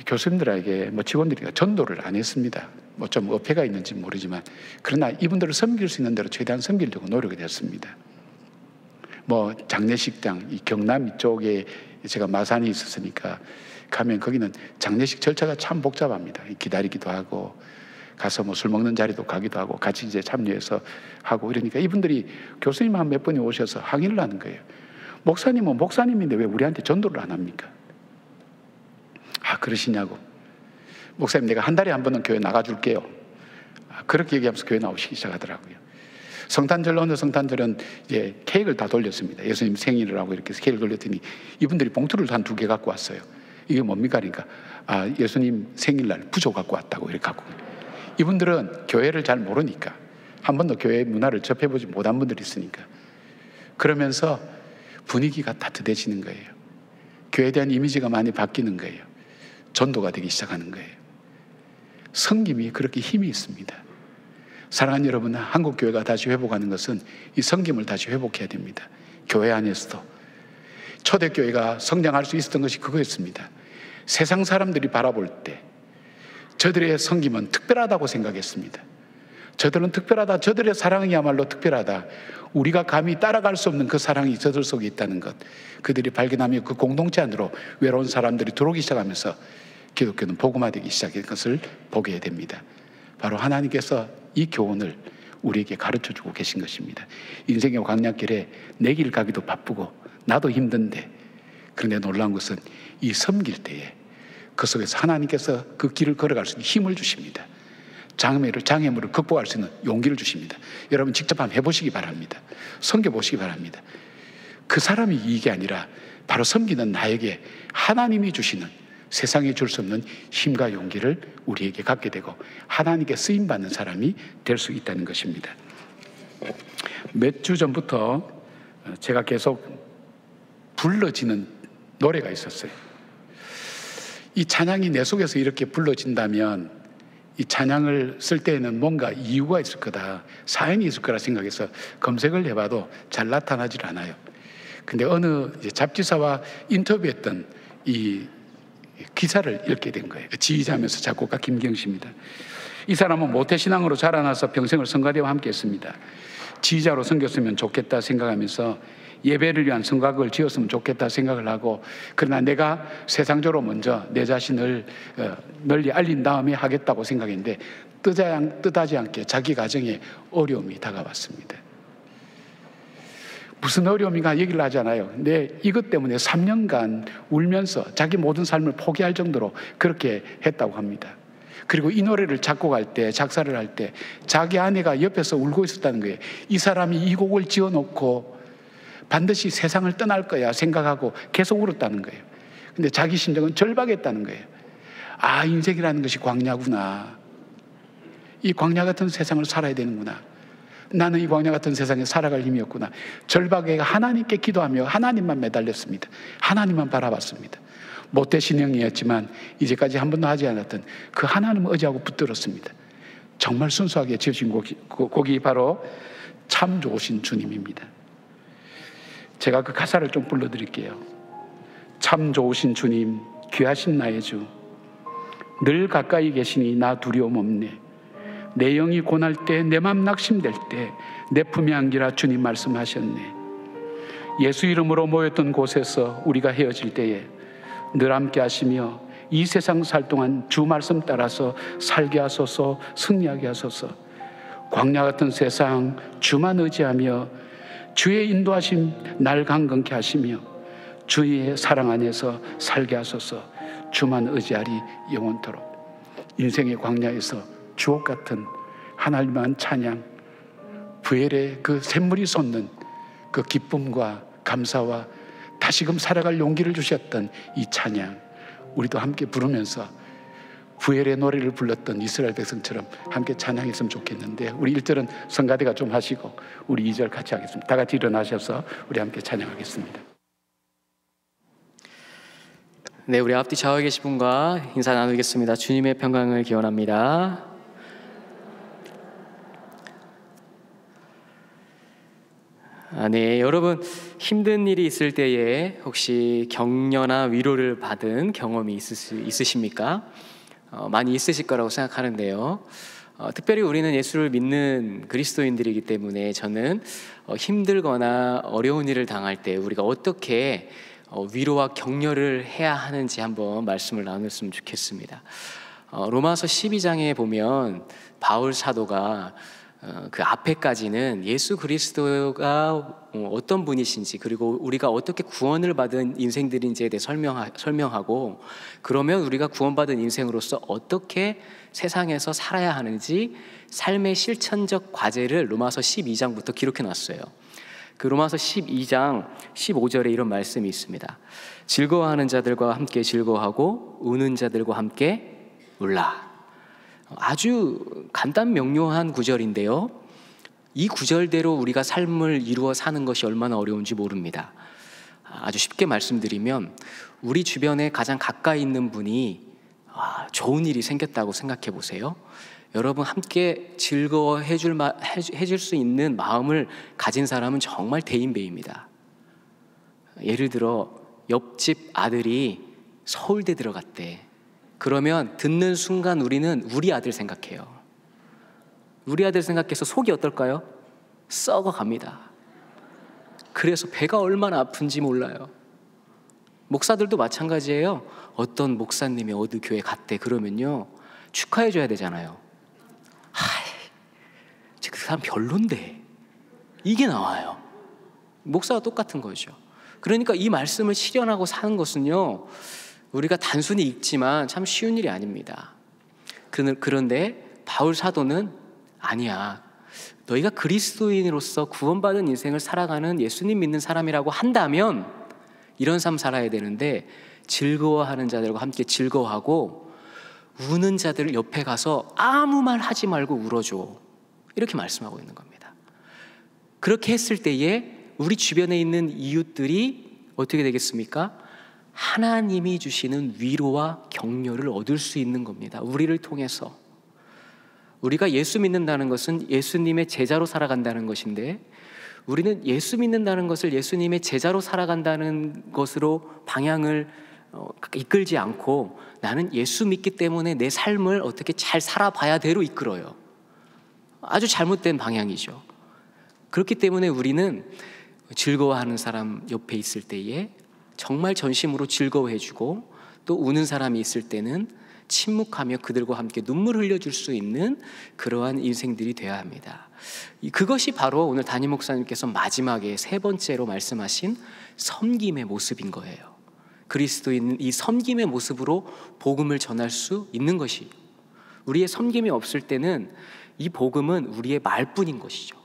Speaker 3: 교수님들에게 직원들이 전도를 안 했습니다. 좀 어폐가 있는지 모르지만 그러나 이분들을 섬길 수 있는 대로 최대한 섬기려고 노력이 됐습니다. 장례식장, 이 경남 이쪽에 제가 마산에 있었으니까 가면 거기는 장례식 절차가 참 복잡합니다. 기다리기도 하고 가서 술 먹는 자리도 가기도 하고 같이 이제 참여해서 하고 이러니까 이분들이 교수님 한 몇 분이 오셔서 항의를 하는 거예요. 목사님은 목사님인데 왜 우리한테 전도를 안 합니까? 아, 그러시냐고. 목사님, 내가 한 달에 한 번은 교회 나가줄게요. 그렇게 얘기하면서 교회 나오시기 시작하더라고요. 성탄절, 어느 성탄절은 이제 케이크를 다 돌렸습니다. 예수님 생일을 하고 이렇게 케이크를 돌렸더니 이분들이 봉투를 한 2개 갖고 왔어요. 이게 뭡니까? 그러니까 예수님 생일날 부조 갖고 왔다고 이렇게 갖고. 이분들은 교회를 잘 모르니까 한 번도 교회 문화를 접해보지 못한 분들이 있으니까 그러면서 분위기가 따뜻해지는 거예요. 교회에 대한 이미지가 많이 바뀌는 거예요. 전도가 되기 시작하는 거예요. 섬김이 그렇게 힘이 있습니다. 사랑하는 여러분, 한국 교회가 다시 회복하는 것은 이 섬김을 다시 회복해야 됩니다. 교회 안에서도 초대교회가 성장할 수 있었던 것이 그거였습니다. 세상 사람들이 바라볼 때 저들의 섬김은 특별하다고 생각했습니다. 저들은 특별하다. 저들의 사랑이야말로 특별하다. 우리가 감히 따라갈 수 없는 그 사랑이 저들 속에 있다는 것, 그들이 발견하며 그 공동체 안으로 외로운 사람들이 들어오기 시작하면서 기독교는 복음화되기 시작한 것을 보게 됩니다. 바로 하나님께서 이 교훈을 우리에게 가르쳐주고 계신 것입니다. 인생의 광야길에 내 길 가기도 바쁘고 나도 힘든데, 그런데 놀라운 것은 이 섬길 때에 그 속에서 하나님께서 그 길을 걸어갈 수 있는 힘을 주십니다. 장애물을 극복할 수 있는 용기를 주십니다. 여러분 직접 한번 해보시기 바랍니다. 섬겨보시기 바랍니다. 그 사람이 이익이 아니라 바로 섬기는 나에게 하나님이 주시는, 세상에 줄 수 없는 힘과 용기를 우리에게 갖게 되고 하나님께 쓰임받는 사람이 될 수 있다는 것입니다. 몇 주 전부터 제가 계속 불러지는 노래가 있었어요. 이 찬양이 내 속에서 이렇게 불러진다면 이 찬양을 쓸 때에는 뭔가 이유가 있을 거다, 사연이 있을 거라 생각해서 검색을 해봐도 잘 나타나질 않아요. 근데 어느 잡지사와 인터뷰했던 이 기사를 읽게 된 거예요. 지휘자면서 작곡가 김경씨입니다. 이 사람은 모태신앙으로 자라나서 평생을 성가대와 함께 했습니다. 지휘자로 섬겼으면 좋겠다 생각하면서 예배를 위한 성곽을 지었으면 좋겠다 생각을 하고, 그러나 내가 세상적으로 먼저 내 자신을 널리 알린 다음에 하겠다고 생각했는데 뜻하지 않게 자기 가정에 어려움이 다가왔습니다. 무슨 어려움인가 얘기를 하잖아요. 근데 이것 때문에 3년간 울면서 자기 모든 삶을 포기할 정도로 그렇게 했다고 합니다. 그리고 이 노래를 작곡할 때, 작사를 할 때 자기 아내가 옆에서 울고 있었다는 거예요. 이 사람이 이 곡을 지어놓고 반드시 세상을 떠날 거야 생각하고 계속 울었다는 거예요. 근데 자기 심정은 절박했다는 거예요. 아, 인생이라는 것이 광야구나. 이 광야 같은 세상을 살아야 되는구나. 나는 이 광야 같은 세상에 살아갈 힘이 없구나. 절박에 하나님께 기도하며 하나님만 매달렸습니다. 하나님만 바라봤습니다. 모태신앙이었지만 이제까지 한 번도 하지 않았던 그 하나님을 의지하고 붙들었습니다. 정말 순수하게 지어진 곡이 바로 참 좋으신 주님입니다. 제가 그 가사를 좀 불러드릴게요. 참 좋으신 주님, 귀하신 나의 주, 늘 가까이 계시니 나 두려움 없네. 내 영이 고날 때, 내 맘 낙심될 때 내 품에 안기라 주님 말씀하셨네. 예수 이름으로 모였던 곳에서 우리가 헤어질 때에 늘 함께 하시며 이 세상 살 동안 주 말씀 따라서 살게 하소서, 승리하게 하소서. 광야 같은 세상 주만 의지하며 주의 인도하심 날 강건케 하시며 주의 사랑 안에서 살게 하소서. 주만 의지하리 영원토록. 인생의 광야에서 주옥 같은 하나님만 찬양, 부엘의 그 샘물이 솟는 그 기쁨과 감사와 다시금 살아갈 용기를 주셨던 이 찬양, 우리도 함께 부르면서 부엘의 노래를 불렀던 이스라엘 백성처럼 함께 찬양했으면 좋겠는데, 우리 1절은 성가대가 좀 하시고 우리 2절 같이 하겠습니다. 다 같이 일어나셔서 우리 함께 찬양하겠습니다.
Speaker 2: 네, 우리 앞뒤 좌우에 계신 분과 인사 나누겠습니다. 주님의 평강을 기원합니다. 네, 여러분 힘든 일이 있을 때에 혹시 격려나 위로를 받은 경험이 있으십니까? 많이 있으실 거라고 생각하는데요. 특별히 우리는 예수를 믿는 그리스도인들이기 때문에 저는 힘들거나 어려운 일을 당할 때 우리가 어떻게 위로와 격려를 해야 하는지 한번 말씀을 나눴으면 좋겠습니다. 로마서 12장에 보면 바울 사도가 그 앞에까지는 예수 그리스도가 어떤 분이신지, 그리고 우리가 어떻게 구원을 받은 인생들인지에 대해 설명하고, 그러면 우리가 구원받은 인생으로서 어떻게 세상에서 살아야 하는지 삶의 실천적 과제를 로마서 12장부터 기록해 놨어요. 그 로마서 12장 15절에 이런 말씀이 있습니다. 즐거워하는 자들과 함께 즐거워하고 우는 자들과 함께 울라. 아주 간단 명료한 구절인데요, 이 구절대로 우리가 삶을 이루어 사는 것이 얼마나 어려운지 모릅니다. 아주 쉽게 말씀드리면 우리 주변에 가장 가까이 있는 분이 좋은 일이 생겼다고 생각해 보세요. 여러분 함께 즐거워해 줄 수 있는 마음을 가진 사람은 정말 대인배입니다. 예를 들어 옆집 아들이 서울대 들어갔대. 그러면 듣는 순간 우리는 우리 아들 생각해요. 우리 아들 생각해서 속이 어떨까요? 썩어갑니다. 그래서 배가 얼마나 아픈지 몰라요. 목사들도 마찬가지예요. 어떤 목사님이 어느 교회 갔대 그러면요, 축하해 줘야 되잖아요. 그 사람 별론데, 이게 나와요. 목사가 똑같은 거죠. 그러니까 이 말씀을 실현하고 사는 것은요, 우리가 단순히 읽지만 참 쉬운 일이 아닙니다. 그런데 바울 사도는 아니야, 너희가 그리스도인으로서 구원받은 인생을 살아가는 예수님 믿는 사람이라고 한다면 이런 삶 살아야 되는데, 즐거워하는 자들과 함께 즐거워하고 우는 자들 옆에 가서 아무 말 하지 말고 울어줘, 이렇게 말씀하고 있는 겁니다. 그렇게 했을 때에 우리 주변에 있는 이웃들이 어떻게 되겠습니까? 하나님이 주시는 위로와 격려를 얻을 수 있는 겁니다. 우리를 통해서. 우리가 예수 믿는다는 것은 예수님의 제자로 살아간다는 것인데, 우리는 예수 믿는다는 것을 예수님의 제자로 살아간다는 것으로 방향을 이끌지 않고, 나는 예수 믿기 때문에 내 삶을 어떻게 잘 살아봐야 대로 이끌어요. 아주 잘못된 방향이죠. 그렇기 때문에 우리는 즐거워하는 사람 옆에 있을 때에 정말 전심으로 즐거워해주고, 또 우는 사람이 있을 때는 침묵하며 그들과 함께 눈물 흘려줄 수 있는 그러한 인생들이 되어야 합니다. 그것이 바로 오늘 담임 목사님께서 마지막에 세 번째로 말씀하신 섬김의 모습인 거예요. 그리스도인 이 섬김의 모습으로 복음을 전할 수 있는 것이, 우리의 섬김이 없을 때는 이 복음은 우리의 말뿐인 것이죠.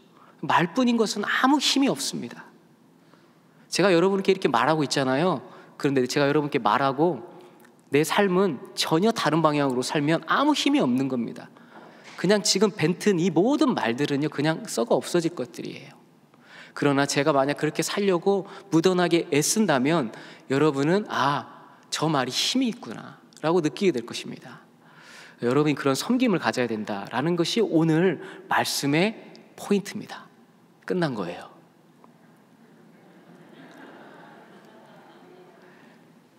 Speaker 2: 말뿐인 것은 아무 힘이 없습니다. 제가 여러분께 이렇게 말하고 있잖아요. 그런데 제가 여러분께 말하고 내 삶은 전혀 다른 방향으로 살면 아무 힘이 없는 겁니다. 그냥 지금 뱉은 이 모든 말들은요, 그냥 썩어 없어질 것들이에요. 그러나 제가 만약 그렇게 살려고 무던하게 애쓴다면 여러분은 저 말이 힘이 있구나 라고 느끼게 될 것입니다. 여러분이 그런 섬김을 가져야 된다라는 것이 오늘 말씀의 포인트입니다. 끝난 거예요.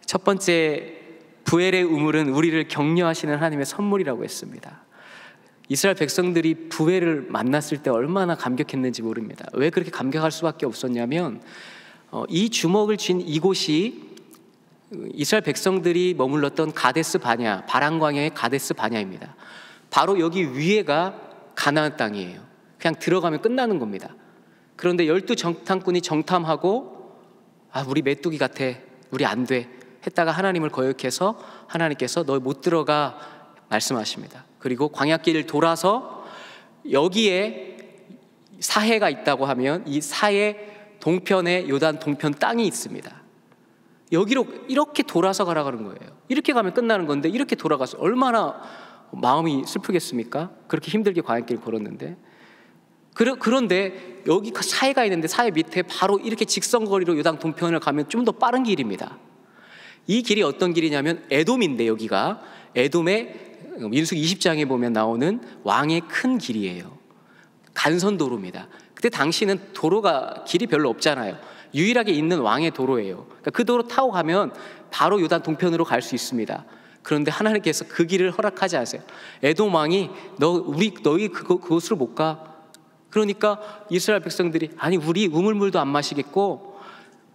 Speaker 2: 첫 번째, 부엘의 우물은 우리를 격려하시는 하나님의 선물이라고 했습니다. 이스라엘 백성들이 부엘을 만났을 때 얼마나 감격했는지 모릅니다. 왜 그렇게 감격할 수밖에 없었냐면, 이 주먹을 쥔 이곳이 이스라엘 백성들이 머물렀던 가데스 바냐, 바람광야의 가데스 바냐입니다. 바로 여기 위에가 가나안 땅이에요. 그냥 들어가면 끝나는 겁니다. 그런데 12 정탐꾼이 정탐하고 우리 메뚜기 같아, 우리 안 돼 했다가 하나님을 거역해서 하나님께서 너 못 들어가 말씀하십니다. 그리고 광야길을 돌아서 여기에 사해가 있다고 하면 이 사해 동편에 요단 동편 땅이 있습니다. 여기로 이렇게 돌아서 가라 그런 거예요. 이렇게 가면 끝나는 건데 이렇게 돌아가서 얼마나 마음이 슬프겠습니까? 그렇게 힘들게 광야길을 걸었는데. 그런데 여기 사해가 있는데 사해 밑에 바로 이렇게 직선거리로 요단 동편을 가면 좀 더 빠른 길입니다. 이 길이 어떤 길이냐면 에돔인데, 여기가 에돔의 민수기 20장에 보면 나오는 왕의 큰 길이에요. 간선도로입니다. 그때 당시는 도로가 길이 별로 없잖아요. 유일하게 있는 왕의 도로예요. 그러니까 그 도로 타고 가면 바로 요단 동편으로 갈 수 있습니다. 그런데 하나님께서 그 길을 허락하지 않으세요. 에돔 왕이 너희 그곳으로 못 가. 그러니까 이스라엘 백성들이 우리 우물물도 안 마시겠고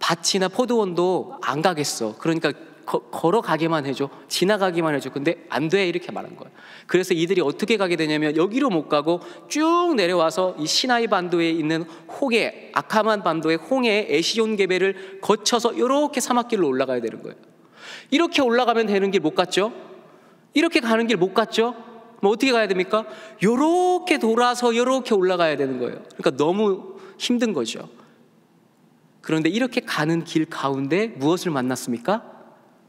Speaker 2: 밭이나 포도원도 안 가겠어. 그러니까 걸어가게만 해줘, 지나가기만 해줘. 근데 안 돼, 이렇게 말한 거예요. 그래서 이들이 어떻게 가게 되냐면 여기로 못 가고 쭉 내려와서 이 시나이 반도에 있는 홍해, 아카만 반도의 홍해 에시온 게베를 거쳐서 이렇게 사막길로 올라가야 되는 거예요. 이렇게 올라가면 되는 길 못 갔죠? 이렇게 가는 길 못 갔죠? 뭐 어떻게 가야 됩니까? 요렇게 돌아서 요렇게 올라가야 되는 거예요. 그러니까 너무 힘든 거죠. 그런데 이렇게 가는 길 가운데 무엇을 만났습니까?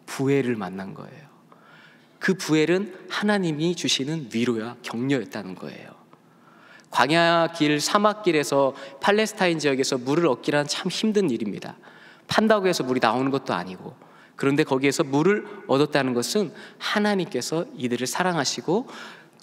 Speaker 2: 부엘을 만난 거예요. 그 부엘은 하나님이 주시는 위로야 격려였다는 거예요. 광야길, 사막길에서 팔레스타인 지역에서 물을 얻기란 참 힘든 일입니다. 판다고 해서 물이 나오는 것도 아니고. 그런데 거기에서 물을 얻었다는 것은 하나님께서 이들을 사랑하시고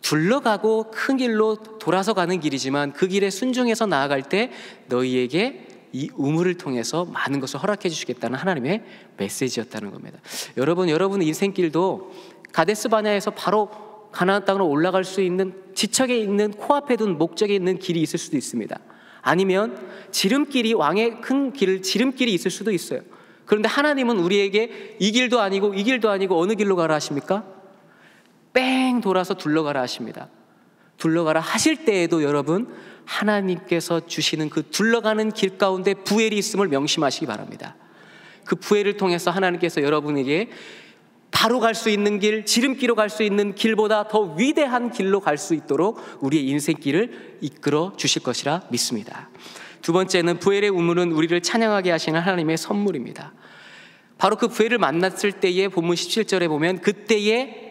Speaker 2: 둘러가고 큰 길로 돌아서 가는 길이지만 그 길에 순종해서 나아갈 때 너희에게 이 우물을 통해서 많은 것을 허락해 주시겠다는 하나님의 메시지였다는 겁니다. 여러분의 인생길도 가데스 바냐에서 바로 가나안 땅으로 올라갈 수 있는 지척에 있는 코앞에 둔 목적에 있는 길이 있을 수도 있습니다. 아니면 지름길이 왕의 큰 길, 지름길이 있을 수도 있어요. 그런데 하나님은 우리에게 이 길도 아니고 이 길도 아니고 어느 길로 가라 하십니까? 뺑 돌아서 둘러가라 하십니다. 둘러가라 하실 때에도 여러분, 하나님께서 주시는 그 둘러가는 길 가운데 부엘이 있음을 명심하시기 바랍니다. 그 부엘을 통해서 하나님께서 여러분에게 바로 갈 수 있는 길, 지름길로 갈 수 있는 길보다 더 위대한 길로 갈 수 있도록 우리의 인생길을 이끌어 주실 것이라 믿습니다. 두 번째는 부엘의 우물은 우리를 찬양하게 하시는 하나님의 선물입니다. 바로 그 부엘을 만났을 때에 본문 17절에 보면 그때에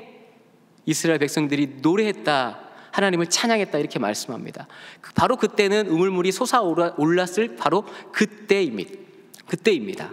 Speaker 2: 이스라엘 백성들이 노래했다, 하나님을 찬양했다 이렇게 말씀합니다. 바로 그때는 우물물이 솟아올랐을 바로 그때입니다.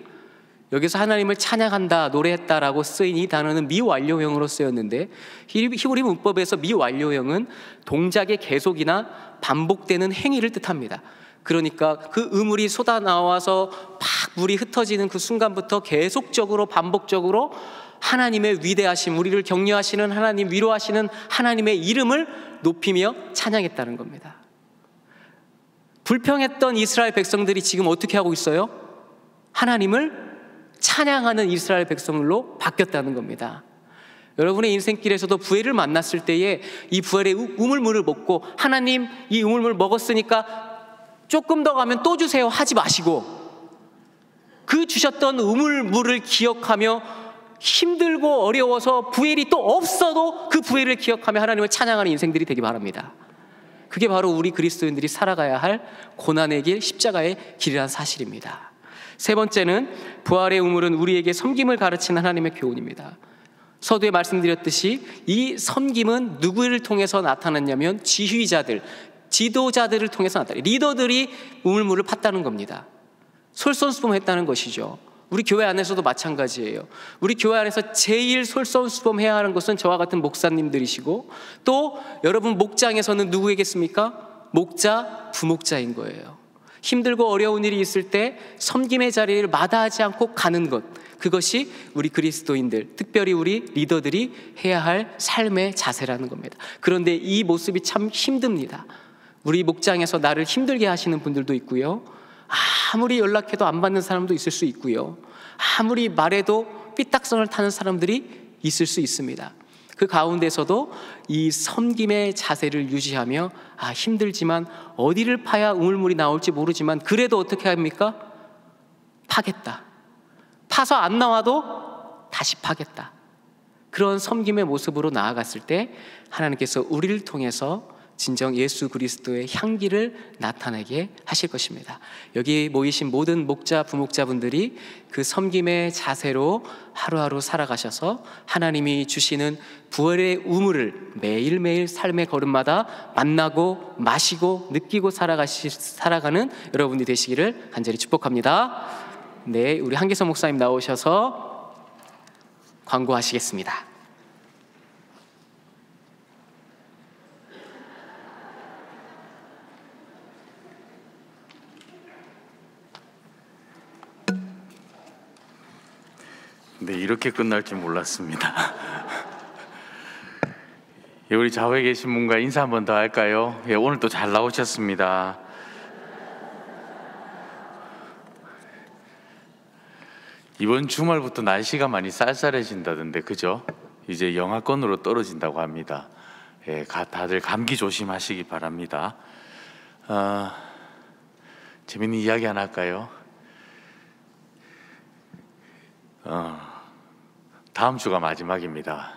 Speaker 2: 여기서 하나님을 찬양한다, 노래했다라고 쓰인 이 단어는 미완료형으로 쓰였는데, 히브리 문법에서 미완료형은 동작의 계속이나 반복되는 행위를 뜻합니다. 그러니까 그 우물이 쏟아나와서 막 물이 흩어지는 그 순간부터 계속적으로 반복적으로 하나님의 위대하심, 우리를 격려하시는 하나님, 위로하시는 하나님의 이름을 높이며 찬양했다는 겁니다. 불평했던 이스라엘 백성들이 지금 어떻게 하고 있어요? 하나님을 찬양하는 이스라엘 백성으로 바뀌었다는 겁니다. 여러분의 인생길에서도 부엘을 만났을 때에 이 부엘의 우물물을 먹고, 하나님 이 우물물 먹었으니까 조금 더 가면 또 주세요 하지 마시고, 그 주셨던 우물물을 기억하며 힘들고 어려워서 부엘이 또 없어도 그 부엘을 기억하며 하나님을 찬양하는 인생들이 되기 바랍니다. 그게 바로 우리 그리스도인들이 살아가야 할 고난의 길, 십자가의 길이라는 사실입니다. 세 번째는 부활의 우물은 우리에게 섬김을 가르치는 하나님의 교훈입니다. 서두에 말씀드렸듯이 이 섬김은 누구를 통해서 나타났냐면 지휘자들, 지도자들을 통해서 나타나요. 리더들이 우물물을 팠다는 겁니다. 솔선수범했다는 것이죠. 우리 교회 안에서도 마찬가지예요. 우리 교회 안에서 제일 솔선수범해야 하는 것은 저와 같은 목사님들이시고, 또 여러분 목장에서는 누구이겠습니까? 목자, 부목자인 거예요. 힘들고 어려운 일이 있을 때 섬김의 자리를 마다하지 않고 가는 것, 그것이 우리 그리스도인들, 특별히 우리 리더들이 해야 할 삶의 자세라는 겁니다. 그런데 이 모습이 참 힘듭니다. 우리 목장에서 나를 힘들게 하시는 분들도 있고요, 아무리 연락해도 안 받는 사람도 있을 수 있고요, 아무리 말해도 삐딱선을 타는 사람들이 있을 수 있습니다. 그 가운데서도 이 섬김의 자세를 유지하며, 힘들지만 어디를 파야 우물물이 나올지 모르지만 그래도 어떻게 합니까? 파겠다. 파서 안 나와도 다시 파겠다. 그런 섬김의 모습으로 나아갔을 때 하나님께서 우리를 통해서 진정 예수 그리스도의 향기를 나타내게 하실 것입니다. 여기 모이신 모든 목자, 부목자분들이 그 섬김의 자세로 하루하루 살아가셔서 하나님이 주시는 부활의 우물을 매일매일 삶의 걸음마다 만나고 마시고 느끼고 살아가는 여러분이 되시기를 간절히 축복합니다. 네, 우리 한기성 목사님 나오셔서 광고하시겠습니다.
Speaker 4: 네, 이렇게 끝날 줄 몰랐습니다. 예, 우리 좌우에 계신 분과 인사 한 번 더 할까요? 예, 오늘 또 잘 나오셨습니다. 이번 주말부터 날씨가 많이 쌀쌀해진다던데, 그죠? 이제 영하권으로 떨어진다고 합니다. 예, 다들 감기 조심하시기 바랍니다. 재밌는 이야기 하나 할까요? 다음 주가 마지막입니다.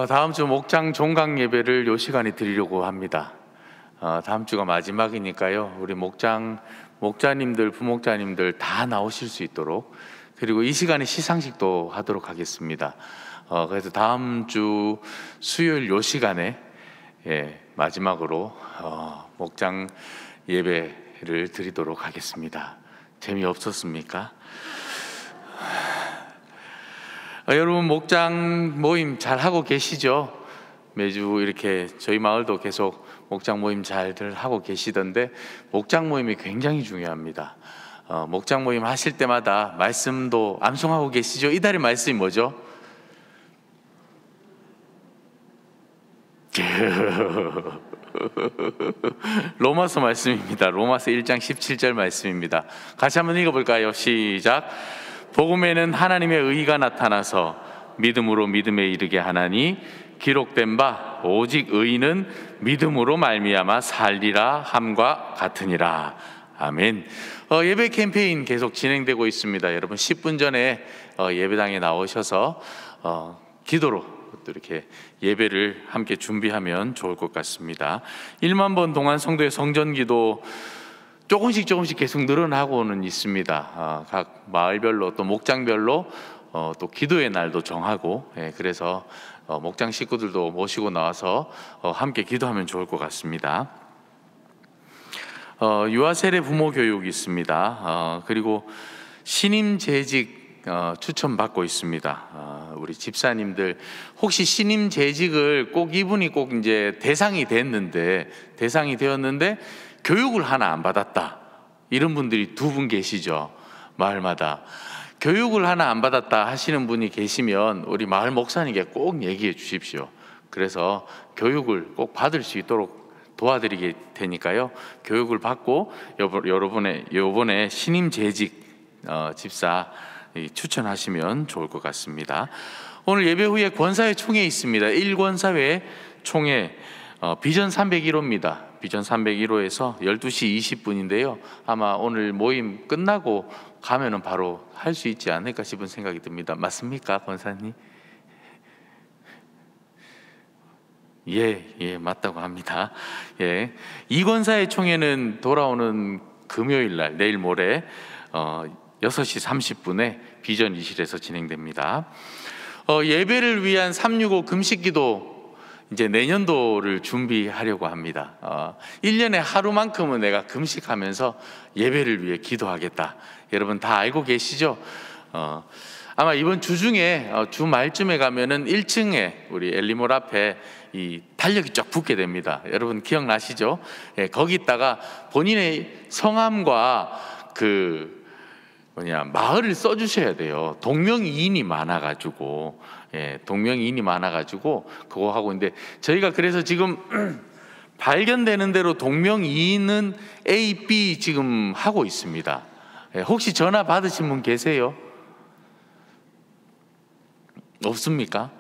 Speaker 4: 다음 주 목장 종강 예배를 요 시간에 드리려고 합니다. 다음 주가 마지막이니까요, 우리 목자님들, 부목자님들 다 나오실 수 있도록, 그리고 이 시간에 시상식도 하도록 하겠습니다. 그래서 다음 주 수요일 요 시간에 마지막으로 목장 예배를 드리도록 하겠습니다. 재미없었습니까? 여러분 목장 모임 잘 하고 계시죠? 매주 이렇게 저희 마을도 계속 목장 모임 잘들 하고 계시던데, 목장 모임이 굉장히 중요합니다. 목장 모임 하실 때마다 말씀도 암송하고 계시죠? 이달의 말씀이 뭐죠? 로마서 말씀입니다. 로마서 1장 17절 말씀입니다. 같이 한번 읽어볼까요? 시작. 복음에는 하나님의 의가 나타나서 믿음으로 믿음에 이르게 하나니 기록된 바 오직 의인은 믿음으로 말미암아 살리라 함과 같으니라. 아멘. 예배 캠페인 계속 진행되고 있습니다. 여러분 10분 전에 예배당에 나오셔서 기도로 또 이렇게 예배를 함께 준비하면 좋을 것 같습니다. 1만 번 동안 성도의 성전기도 조금씩 계속 늘어나고는 있습니다. 각 마을별로 또 목장별로 또 기도의 날도 정하고, 그래서 목장 식구들도 모시고 나와서 함께 기도하면 좋을 것 같습니다. 유아 세례 부모 교육이 있습니다. 그리고 신임 재직 추천받고 있습니다. 우리 집사님들 혹시 신임 재직을 꼭 이분이 꼭 이제 대상이 되었는데 교육을 하나 안 받았다, 이런 분들이 2분 계시죠. 마을마다 교육을 하나 안 받았다 하시는 분이 계시면 우리 마을 목사님께 꼭 얘기해 주십시오. 그래서 교육을 꼭 받을 수 있도록 도와드리게 되니까요. 교육을 받고 요번에 신임 재직 집사 추천하시면 좋을 것 같습니다. 오늘 예배 후에 권사회 총회 있습니다. 1권사회 총회 비전 301호입니다. 비전 301호에서 12시 20분인데요. 아마 오늘 모임 끝나고 가면은 바로 할 수 있지 않을까 싶은 생각이 듭니다. 맞습니까, 권사님? 예, 맞다고 합니다. 예. 이권사회 총회는 돌아오는 금요일 날, 내일 모레 6시 30분에 비전 2실에서 진행됩니다. 예배를 위한 365 금식기도 이제 내년도를 준비하려고 합니다. 1년에 하루만큼은 내가 금식하면서 예배를 위해 기도하겠다. 여러분 다 알고 계시죠? 아마 이번 주 중에 주 말쯤에 가면은 1층에 우리 엘리몰 앞에 이 달력이 쫙 붙게 됩니다. 여러분 기억나시죠? 예, 거기다가 본인의 성함과 마을을 써주셔야 돼요. 동명이인이 많아가지고, 그거 하고 있는데, 저희가 그래서 지금 발견되는 대로 동명이인은 A, B 지금 하고 있습니다. 혹시 전화 받으신 분 계세요? 없습니까?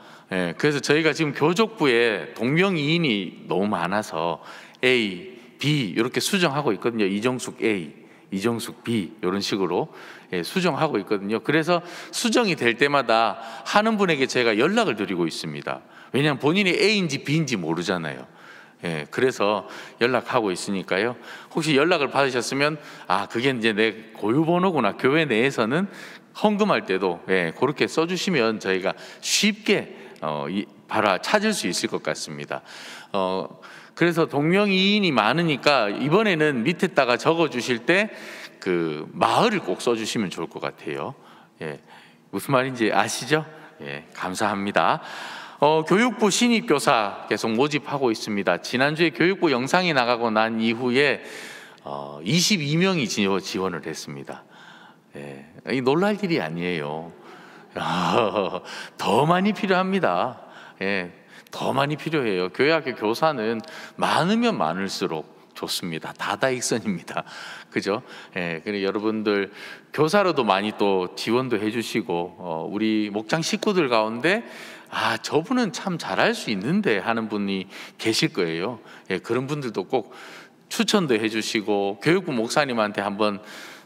Speaker 4: 그래서 저희가 지금 교족부에 동명이인이 너무 많아서 A, B 이렇게 수정하고 있거든요. 이정숙 A, 이정숙 B 이런 식으로 수정하고 있거든요. 그래서 수정이 될 때마다 하는 분에게 제가 연락을 드리고 있습니다. 왜냐하면 본인이 A인지 B인지 모르잖아요. 그래서 연락하고 있으니까요. 혹시 연락을 받으셨으면 그게 이제 내 고유번호구나. 교회 내에서는 헌금할 때도 그렇게 써주시면 저희가 쉽게 바로 찾을 수 있을 것 같습니다. 그래서 동명이인이 많으니까 이번에는 밑에다가 적어주실 때 그 마을을 꼭 써주시면 좋을 것 같아요. 무슨 말인지 아시죠? 감사합니다. 교육부 신입교사 계속 모집하고 있습니다. 지난주에 교육부 영상이 나가고 난 이후에 22명이 지원을 했습니다. 놀랄 일이 아니에요. 더 많이 필요합니다. 더 많이 필요해요. 교회학교 교사는 많으면 많을수록 좋습니다. 다다익선입니다. 그죠? 그리고 여러분들 교사로도 많이 또 지원도 해주시고, 우리 목장 식구들 가운데 저분은 참 잘할 수 있는데 하는 분이 계실 거예요. 그런 분들도 꼭 추천도 해주시고 교육부 목사님한테 한번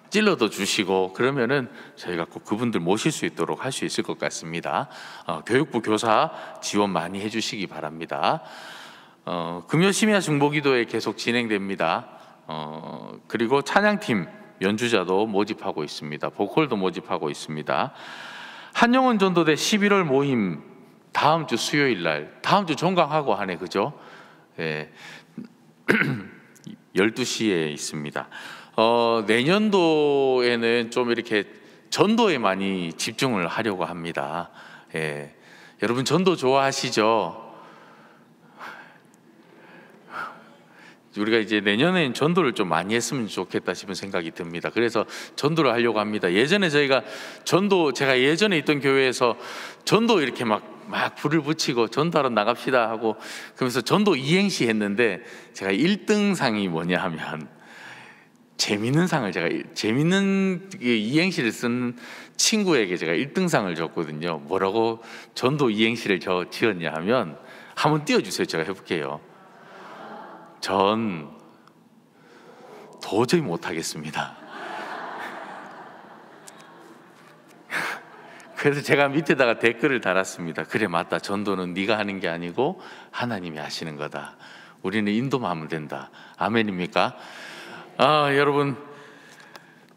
Speaker 4: 찔러도 주시고, 그러면은 저희가 꼭 그분들 모실 수 있도록 할 수 있을 것 같습니다. 교육부 교사 지원 많이 해주시기 바랍니다. 금요 심야 중보기도회 계속 진행됩니다. 그리고 찬양팀 연주자도 모집하고 있습니다. 보컬도 모집하고 있습니다. 한영원 전도대 11월 모임 다음 주 수요일 날, 다음 주 종강하고 하네, 그죠? 12시에 있습니다. 내년도에는 좀 이렇게 전도에 많이 집중을 하려고 합니다. 여러분 전도 좋아하시죠? 우리가 이제 내년에는 전도를 좀 많이 했으면 좋겠다 싶은 생각이 듭니다. 그래서 전도를 하려고 합니다. 예전에 저희가 제가 예전에 있던 교회에서 전도 이렇게 막 불을 붙이고 전도하러 나갑시다 하고 그러면서 전도 이행시 했는데 제가 1등상이 뭐냐 하면 재밌는 이행시를 쓴 친구에게 제가 1등상을 줬거든요. 뭐라고 전도 이행시를 지었냐 하면 한번 띄워주세요. 제가 해볼게요. 전 도저히 못하겠습니다. 그래서 제가 밑에다가 댓글을 달았습니다. 그래 맞다. 전도는 네가 하는 게 아니고 하나님이 하시는 거다. 우리는 인도만 하면 된다. 아멘입니까? 여러분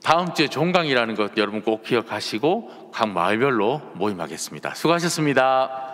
Speaker 4: 다음 주에 종강이라는 것 여러분 꼭 기억하시고 각 마을별로 모임하겠습니다. 수고하셨습니다.